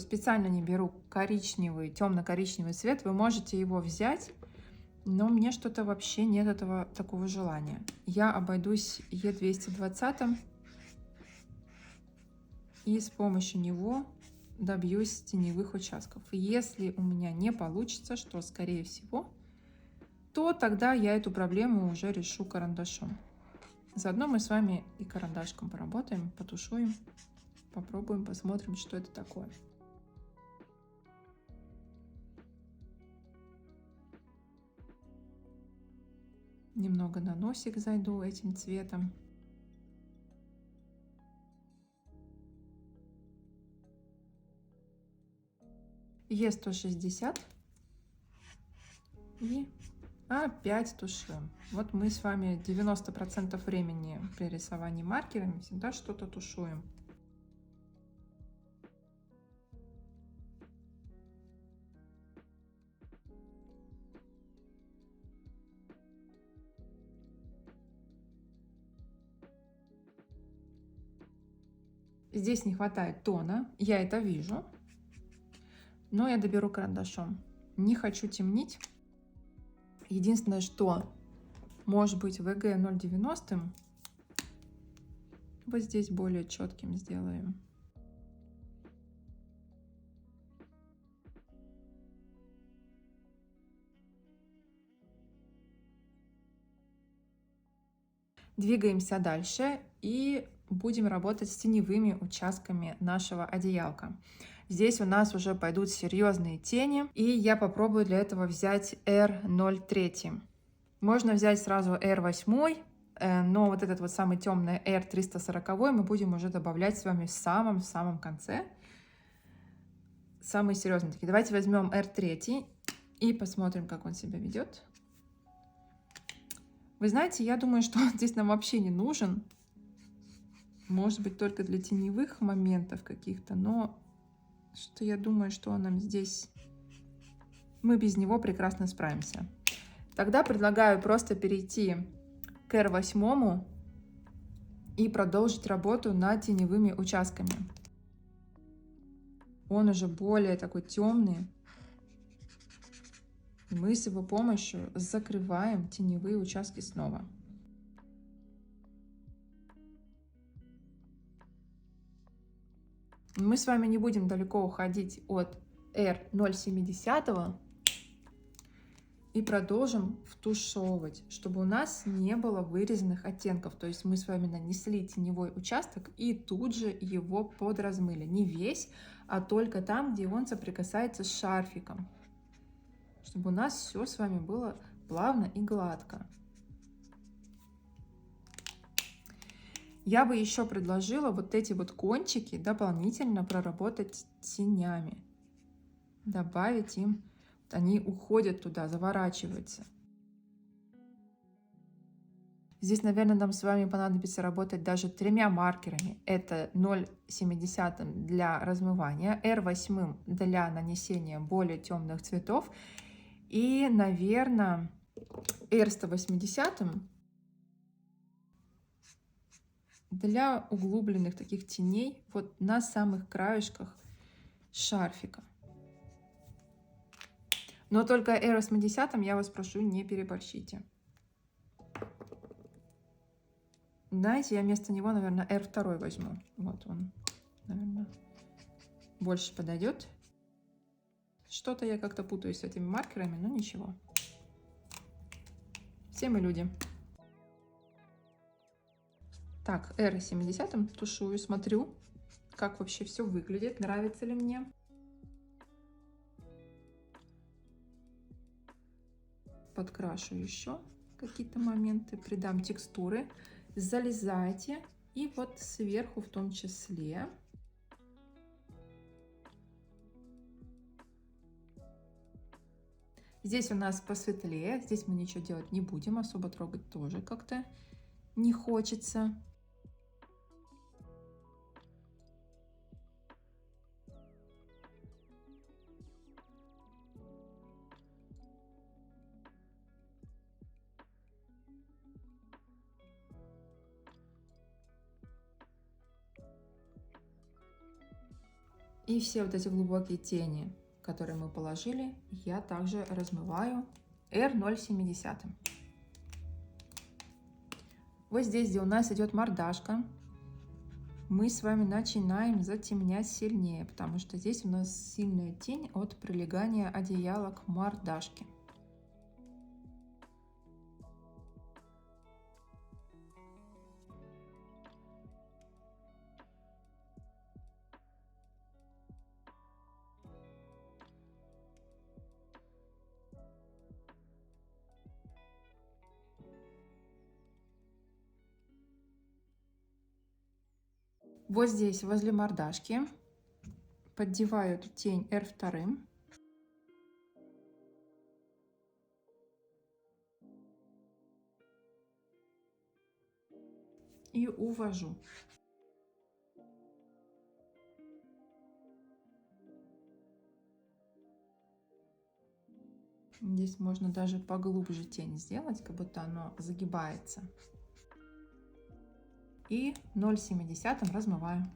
Speaker 1: Специально не беру коричневый, темно-коричневый цвет. Вы можете его взять, но мне что-то вообще нет этого такого желания. Я обойдусь Е220 и с помощью него добьюсь теневых участков. Если у меня не получится, что скорее всего, то тогда я эту проблему уже решу карандашом. Заодно мы с вами и карандашком поработаем, потушуем, попробуем, посмотрим, что это такое. Немного на носик зайду этим цветом. Е160. И опять тушуем. Вот мы с вами 90% времени при рисовании маркерами всегда что-то тушуем. Здесь не хватает тона, я это вижу, но я доберу карандашом. Не хочу темнить. Единственное, что может быть ВГ 0,90 вот здесь более четким сделаю. Двигаемся дальше и будем работать с теневыми участками нашего одеялка. Здесь у нас уже пойдут серьезные тени, и я попробую для этого взять R03. Можно взять сразу R8, но вот этот вот самый темный R340 мы будем уже добавлять с вами в самом конце. Самые серьезные такие. Давайте возьмем R3 и посмотрим, как он себя ведет. Вы знаете, я думаю, что он здесь нам вообще не нужен. Может быть, только для теневых моментов каких-то, но что я думаю, что он нам здесь... Мы без него прекрасно справимся. Тогда предлагаю просто перейти к R8 и продолжить работу над теневыми участками. Он уже более такой темный. Мы с его помощью закрываем теневые участки снова. Мы с вами не будем далеко уходить от R0,70 и продолжим втушевывать, чтобы у нас не было вырезанных оттенков. То есть мы с вами нанесли теневой участок и тут же его подразмыли. Не весь, а только там, где он соприкасается с шарфиком. Чтобы у нас все с вами было плавно и гладко. Я бы еще предложила вот эти вот кончики дополнительно проработать тенями. Добавить им, они уходят туда, заворачиваются. Здесь, наверное, нам с вами понадобится работать даже 3 маркерами. Это 0,70 для размывания, R8 для нанесения более темных цветов и, наверное, R180 для углубленных таких теней вот на самых краешках шарфика. Но только R80 я вас прошу, не переборщите. Знаете, я вместо него, наверное, R2 возьму. Вот он, наверное, больше подойдет. Что-то я как-то путаюсь с этими маркерами, но ничего. Все мы люди. Так, R70 тушую, смотрю, как вообще все выглядит, нравится ли мне. Подкрашу еще какие-то моменты, придам текстуры. Залезайте, и вот сверху в том числе. Здесь у нас посветлее, здесь мы ничего делать не будем, особо трогать тоже как-то не хочется. И все вот эти глубокие тени, которые мы положили, я также размываю R0,70. Вот здесь, где у нас идет мордашка, мы с вами начинаем затемнять сильнее, потому что здесь у нас сильная тень от прилегания одеяла к мордашке. Вот здесь, возле мордашки, поддеваю эту тень R2 и увожу. Здесь можно даже поглубже тень сделать, как будто оно загибается. И 0,7 размываю.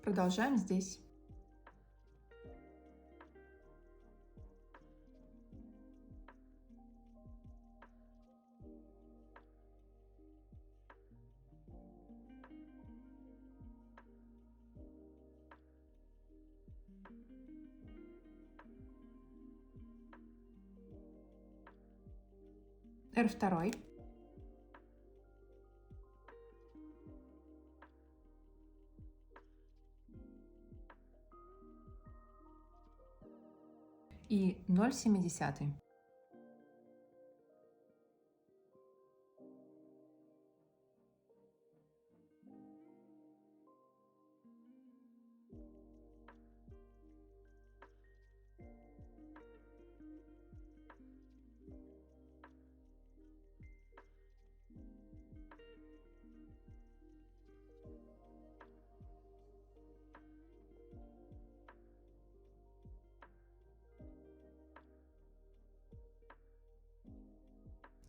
Speaker 1: Продолжаем здесь. R2. И 0,7.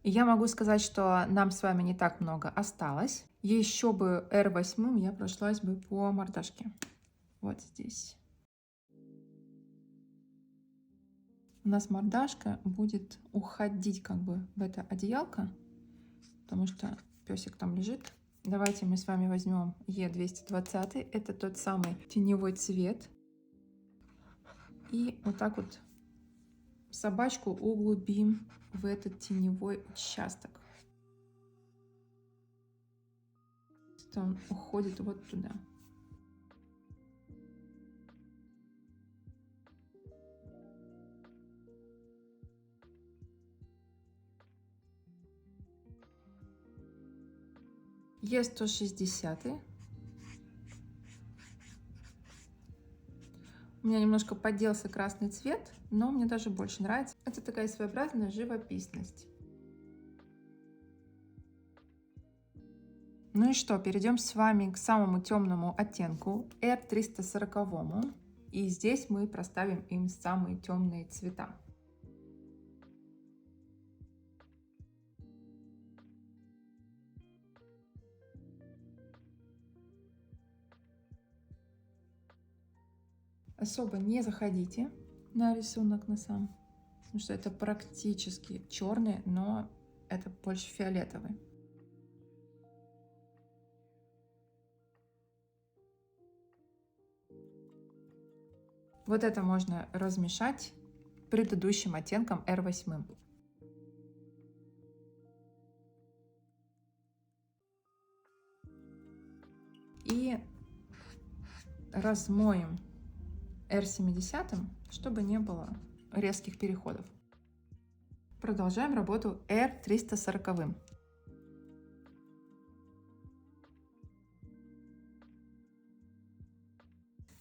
Speaker 1: И я могу сказать, что нам с вами не так много осталось. Еще бы R8 я прошлась бы по мордашке. Вот здесь. У нас мордашка будет уходить как бы в это одеялко, потому что песик там лежит. Давайте мы с вами возьмем E220. Это тот самый теневой цвет. И вот так вот собачку углубим в этот теневой участок. Он уходит вот туда. Е160. У меня немножко подделся красный цвет, но мне даже больше нравится. Это такая своеобразная живописность. Ну и что, перейдем с вами к самому темному оттенку R340. И здесь мы проставим им самые темные цвета. Особо не заходите на рисунок на сам, потому что это практически черный, но это больше фиолетовый. Вот это можно размешать предыдущим оттенком R8. И размоем R70, чтобы не было резких переходов. Продолжаем работу R340.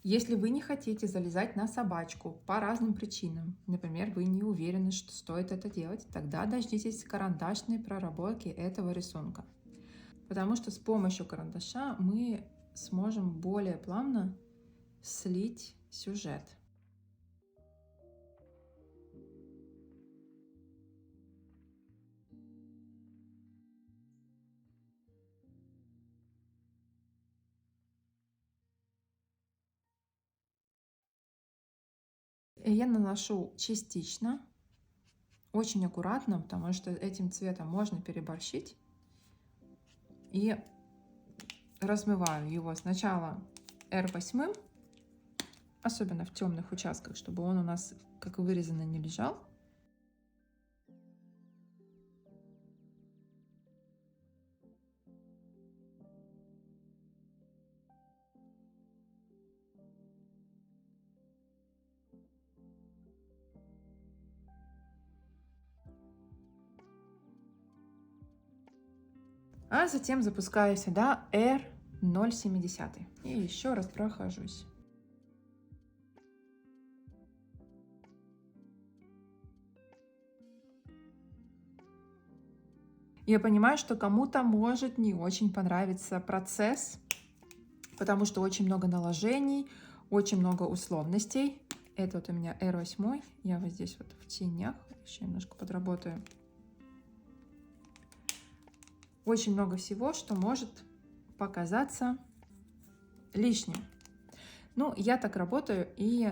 Speaker 1: Если вы не хотите залезать на собачку по разным причинам, например, вы не уверены, что стоит это делать, тогда дождитесь карандашной проработки этого рисунка. Потому что с помощью карандаша мы сможем более плавно слить сюжет. Я наношу частично, очень аккуратно, потому что этим цветом можно переборщить. И размываю его сначала R8, особенно в темных участках, чтобы он у нас как вырезанный не лежал. А затем запускаю сюда R0,7. И еще раз прохожусь. Я понимаю, что кому-то может не очень понравиться процесс, потому что очень много наложений, очень много условностей. Это вот у меня R8. Я вот здесь вот в тенях еще немножко подработаю. Очень много всего, что может показаться лишним. Ну, я так работаю, и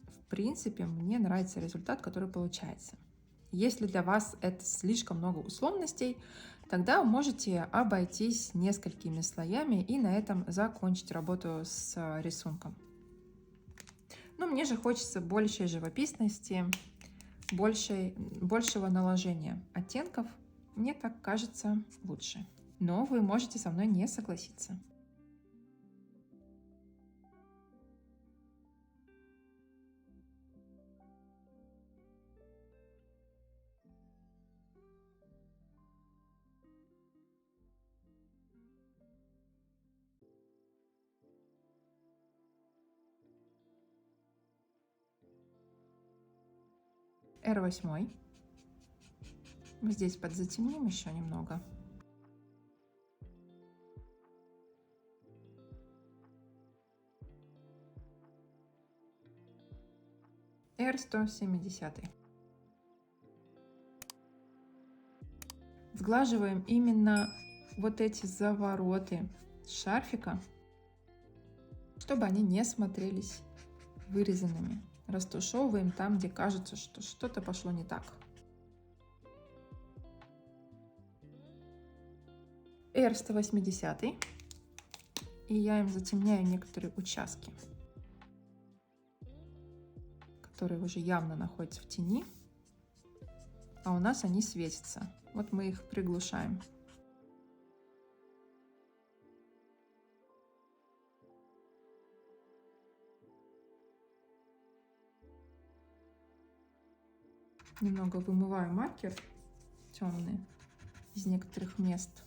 Speaker 1: в принципе мне нравится результат, который получается. Если для вас это слишком много условностей, тогда вы можете обойтись несколькими слоями и на этом закончить работу с рисунком. Но мне же хочется большей живописности, большего наложения оттенков. Мне так кажется лучше. Но вы можете со мной не согласиться. R8. Здесь подзатемним еще немного. R170. Сглаживаем именно вот эти завороты шарфика, чтобы они не смотрелись вырезанными. Растушевываем там, где кажется, что что-то пошло не так. R180. И я им затемняю некоторые участки, которые уже явно находятся в тени, а у нас они светятся. Вот мы их приглушаем. Немного вымываю маркер темный из некоторых мест.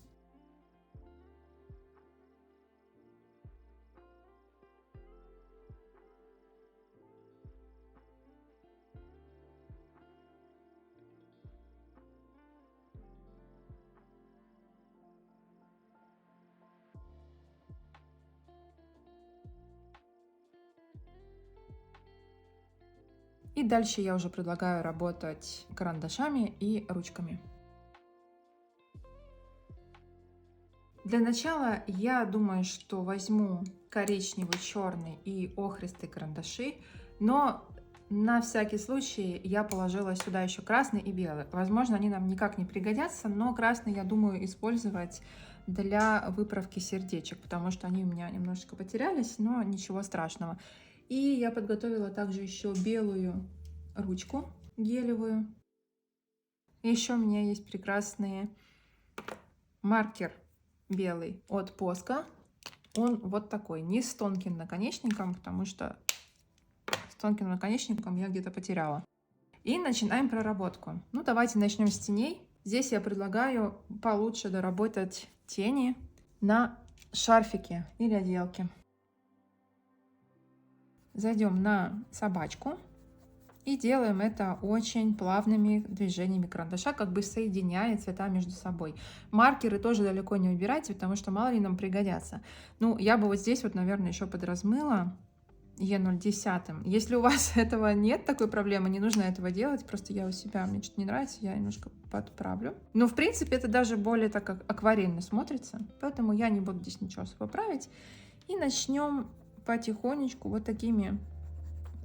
Speaker 1: И дальше я уже предлагаю работать карандашами и ручками. Для начала я думаю, что возьму коричневый, черный и охристый карандаши, но на всякий случай я положила сюда еще красный и белый. Возможно, они нам никак не пригодятся, но красный я думаю использовать для выправки сердечек, потому что они у меня немножечко потерялись, но ничего страшного. И я подготовила также еще белую ручку гелевую. Еще у меня есть прекрасный маркер белый от Posca. Он вот такой, не с тонким наконечником, потому что с тонким наконечником я где-то потеряла. И начинаем проработку. Ну, давайте начнем с теней. Здесь я предлагаю получше доработать тени на шарфике или отделке. Зайдем на собачку и делаем это очень плавными движениями карандаша, как бы соединяя цвета между собой. Маркеры тоже далеко не убирайте, потому что мало ли нам пригодятся. Ну, я бы вот здесь вот, наверное, еще подразмыла Е0,10. Если у вас этого нет, такой проблемы, не нужно этого делать. Просто я у себя, мне что-то не нравится, я немножко подправлю. Но, в принципе, это даже более так акварельно смотрится. Поэтому я не буду здесь ничего особо править. И начнем потихонечку вот такими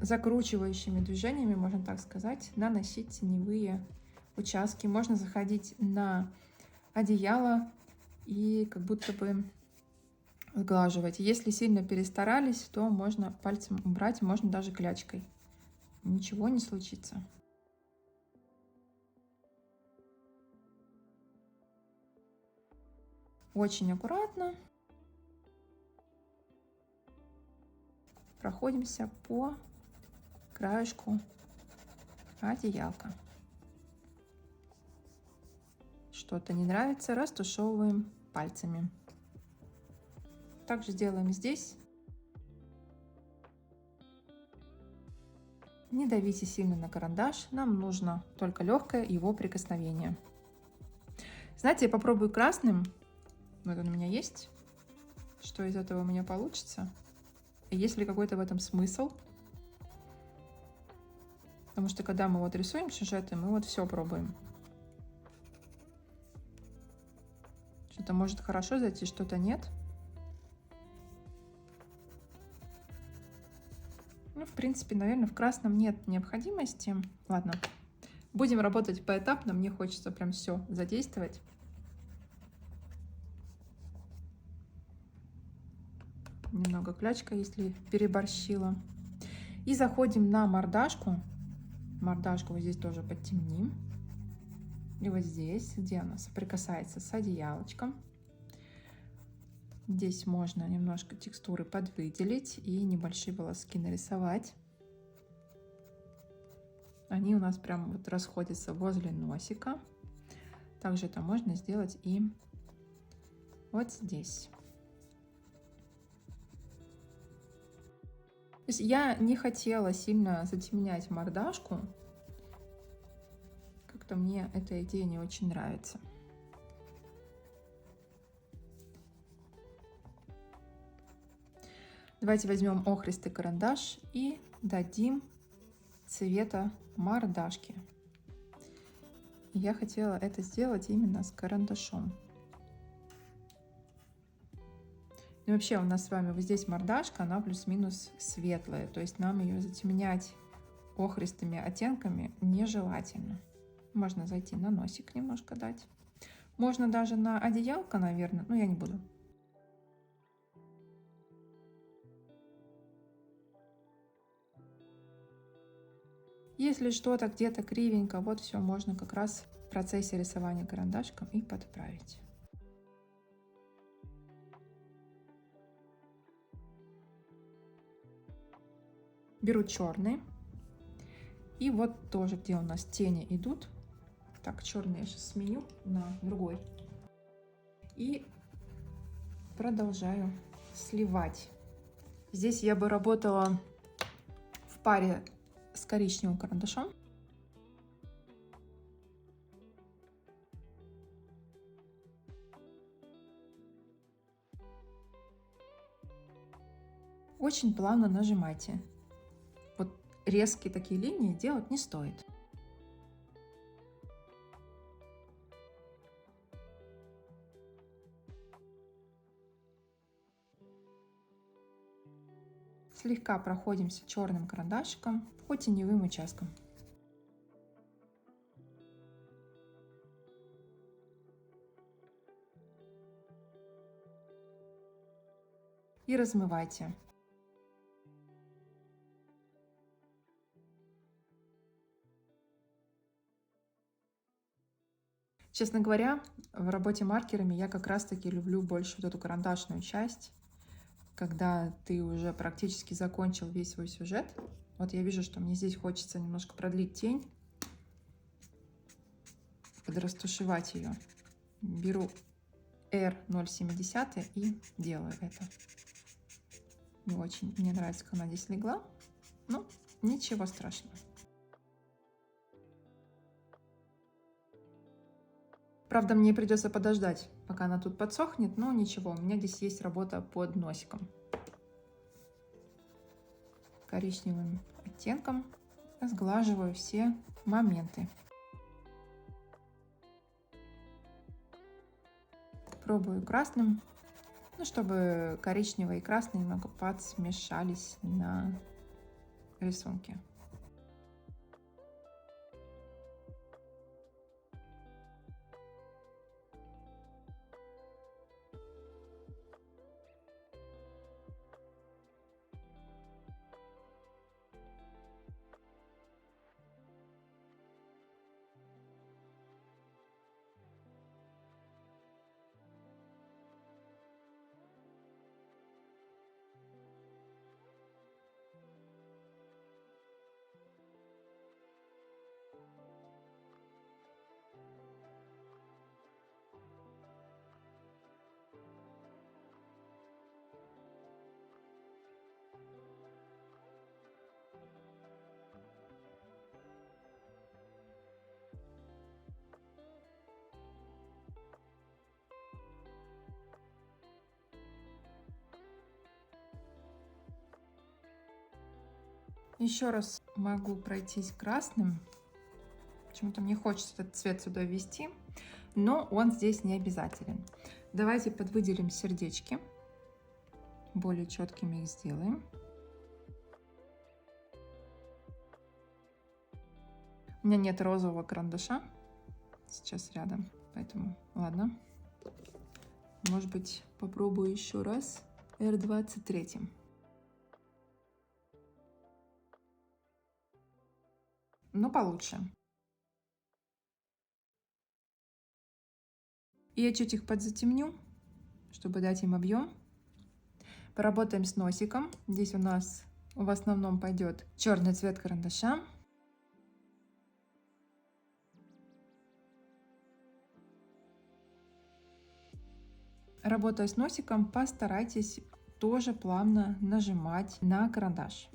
Speaker 1: закручивающими движениями, можно так сказать, наносить теневые участки. Можно заходить на одеяло и как будто бы сглаживать. Если сильно перестарались, то можно пальцем убрать, можно даже клячкой. Ничего не случится. Очень аккуратно проходимся по краешку одеялка. Что-то не нравится, растушевываем пальцами. Также сделаем здесь. Не давите сильно на карандаш, нам нужно только легкое его прикосновение. Знаете, я попробую красным. Вот он у меня есть. Что из этого у меня получится? И есть ли какой-то в этом смысл? Потому что когда мы вот рисуем сюжеты, мы вот все пробуем. Что-то может хорошо зайти, что-то нет. Ну, в принципе, наверное, в красном нет необходимости. Ладно, будем работать поэтапно. Мне хочется прям все задействовать. Немного клячка, если переборщила. И заходим на мордашку. Мордашку вот здесь тоже подтемним. И вот здесь, где она соприкасается с одеялочком. Здесь можно немножко текстуры подвыделить и небольшие волоски нарисовать. Они у нас прям вот расходятся возле носика. Также это можно сделать и вот здесь. То есть я не хотела сильно затемнять мордашку. Как-то мне эта идея не очень нравится. Давайте возьмем охристый карандаш и дадим цвета мордашки. Я хотела это сделать именно с карандашом. И вообще у нас с вами вот здесь мордашка, она плюс-минус светлая, то есть нам ее затемнять охристыми оттенками нежелательно. Можно зайти на носик немножко дать. Можно даже на одеялко, наверное, но я не буду. Если что-то где-то кривенько, вот все можно как раз в процессе рисования карандашком и подправить. Беру черный. И вот тоже, где у нас тени идут. Так, черный я сейчас сменю на другой. И продолжаю сливать. Здесь я бы работала в паре с коричневым карандашом. Очень плавно нажимайте. Вот резкие такие линии делать не стоит. Слегка проходимся черным карандашиком по теневым участкам. И размывайте. Честно говоря, в работе маркерами я как раз-таки люблю больше вот эту карандашную часть, когда ты уже практически закончил весь свой сюжет. Вот я вижу, что мне здесь хочется немножко продлить тень, подрастушевать ее. Беру R0,7 и делаю это. Не очень мне нравится, как она здесь легла, но ничего страшного. Правда, мне придется подождать, пока она тут подсохнет, но ничего, у меня здесь есть работа под носиком. Коричневым оттенком сглаживаю все моменты. Пробую красным, ну, чтобы коричневый и красный немного подсмешались на рисунке. Еще раз могу пройтись красным. Почему-то мне хочется этот цвет сюда ввести, но он здесь не обязателен. Давайте подвыделим сердечки. Более четкими их сделаем. У меня нет розового карандаша сейчас рядом, поэтому ладно. Может быть, попробую еще раз R23. Но получше. И я чуть их подзатемню, чтобы дать им объем. Поработаем с носиком. Здесь у нас в основном пойдет черный цвет карандаша. Работая с носиком, постарайтесь тоже плавно нажимать на карандаш.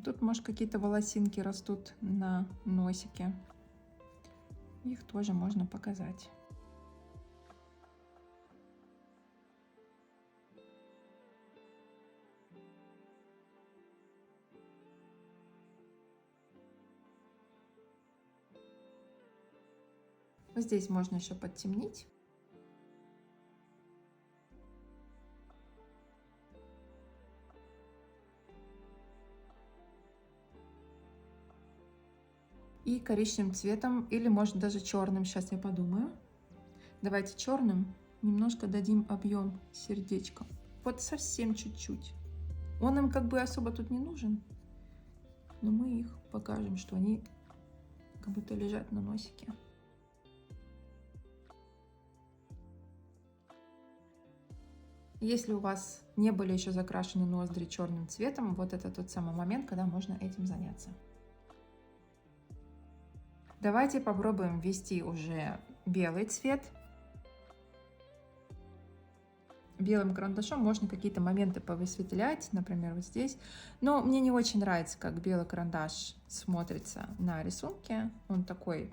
Speaker 1: Тут, может, какие-то волосинки растут на носике. Их тоже можно показать. Здесь можно еще подтемнить. И коричневым цветом, или может даже черным, сейчас я подумаю. Давайте черным немножко дадим объем сердечком. Вот совсем чуть-чуть. Он им как бы особо тут не нужен, но мы их покажем, что они как будто лежат на носике. Если у вас не были еще закрашены ноздри черным цветом, вот это тот самый момент, когда можно этим заняться. Давайте попробуем ввести уже белый цвет. Белым карандашом можно какие-то моменты повысветлять, например, вот здесь. Но мне не очень нравится, как белый карандаш смотрится на рисунке. Он такой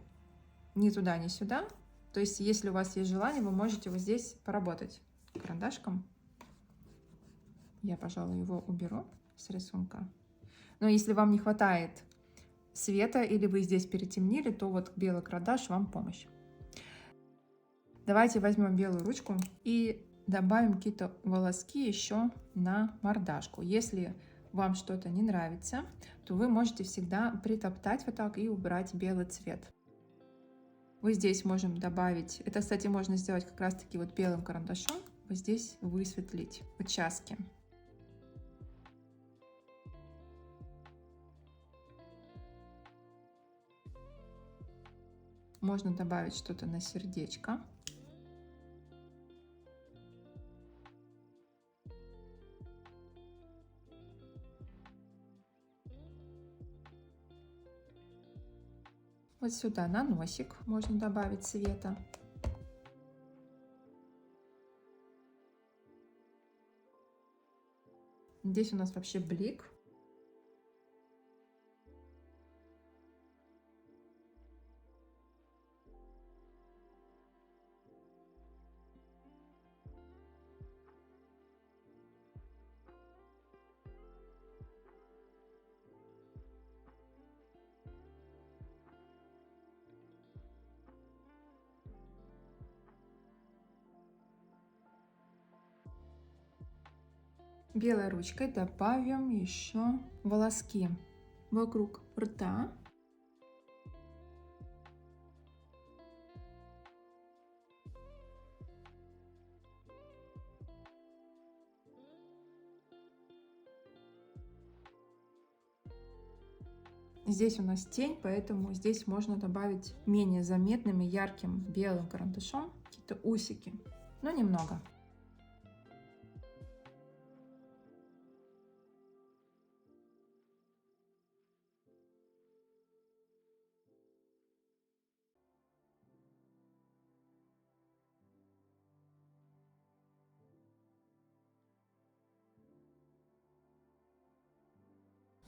Speaker 1: ни туда, ни сюда. То есть, если у вас есть желание, вы можете вот здесь поработать карандашком. Я, пожалуй, его уберу с рисунка. Но если вам не хватает света или вы здесь перетемнили, то вот белый карандаш вам в помощь. Давайте возьмем белую ручку и добавим какие-то волоски еще на мордашку. Если вам что-то не нравится, то вы можете всегда притоптать вот так и убрать белый цвет. Вот здесь можем добавить, это, кстати, можно сделать как раз-таки вот белым карандашом, вот здесь высветлить участки. Можно добавить что-то на сердечко. Вот сюда на носик можно добавить цвета. Здесь у нас вообще блик. Белой ручкой добавим еще волоски вокруг рта. Здесь у нас тень, поэтому здесь можно добавить менее заметным и ярким белым карандашом какие-то усики, но немного.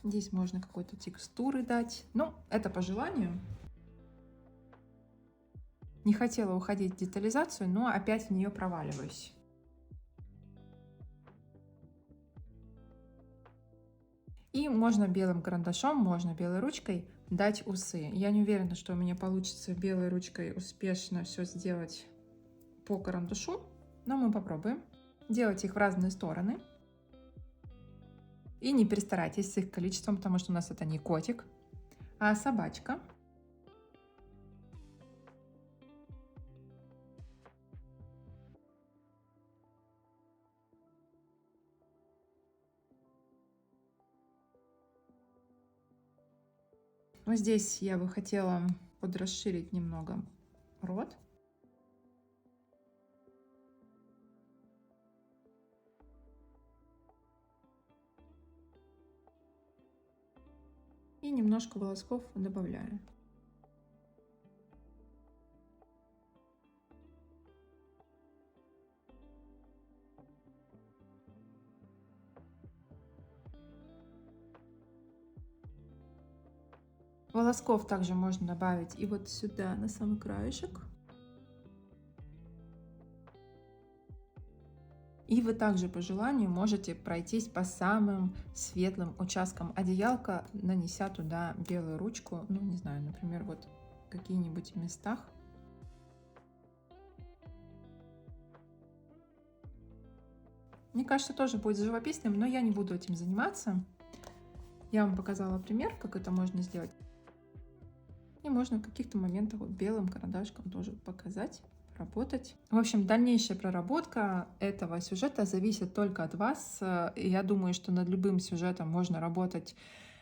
Speaker 1: Здесь можно какой-то текстуры дать. Ну, это по желанию. Не хотела уходить в детализацию, но опять в нее проваливаюсь. И можно белым карандашом, можно белой ручкой дать усы. Я не уверена, что у меня получится белой ручкой успешно все сделать по карандашу, но мы попробуем. Делать их в разные стороны. И не перестарайтесь с их количеством, потому что у нас это не котик, а собачка. Вот здесь я бы хотела подрасширить немного рот. И немножко волосков добавляю. Волосков также можно добавить и вот сюда, на самый краешек. И вы также по желанию можете пройтись по самым светлым участкам одеялка, нанеся туда белую ручку, ну не знаю, например, вот в каких-нибудь местах. Мне кажется, тоже будет живописным, но я не буду этим заниматься. Я вам показала пример, как это можно сделать. И можно в каких-то моментах вот белым карандашком тоже показать, работать. В общем, дальнейшая проработка этого сюжета зависит только от вас. Я думаю, что над любым сюжетом можно работать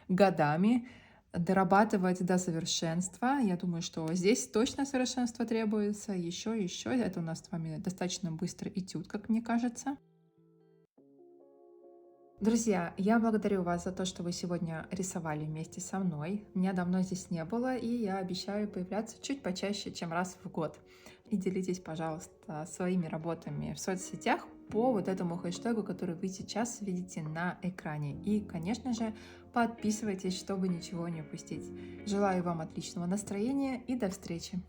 Speaker 1: годами, дорабатывать до совершенства. Я думаю, что здесь точно совершенство требуется. Еще. Это у нас с вами достаточно быстрый этюд, как мне кажется. Друзья, я благодарю вас за то, что вы сегодня рисовали вместе со мной. Меня давно здесь не было, и я обещаю появляться чуть почаще, чем раз в год. И делитесь, пожалуйста, своими работами в соцсетях по вот этому хэштегу, который вы сейчас видите на экране. И, конечно же, подписывайтесь, чтобы ничего не упустить. Желаю вам отличного настроения и до встречи!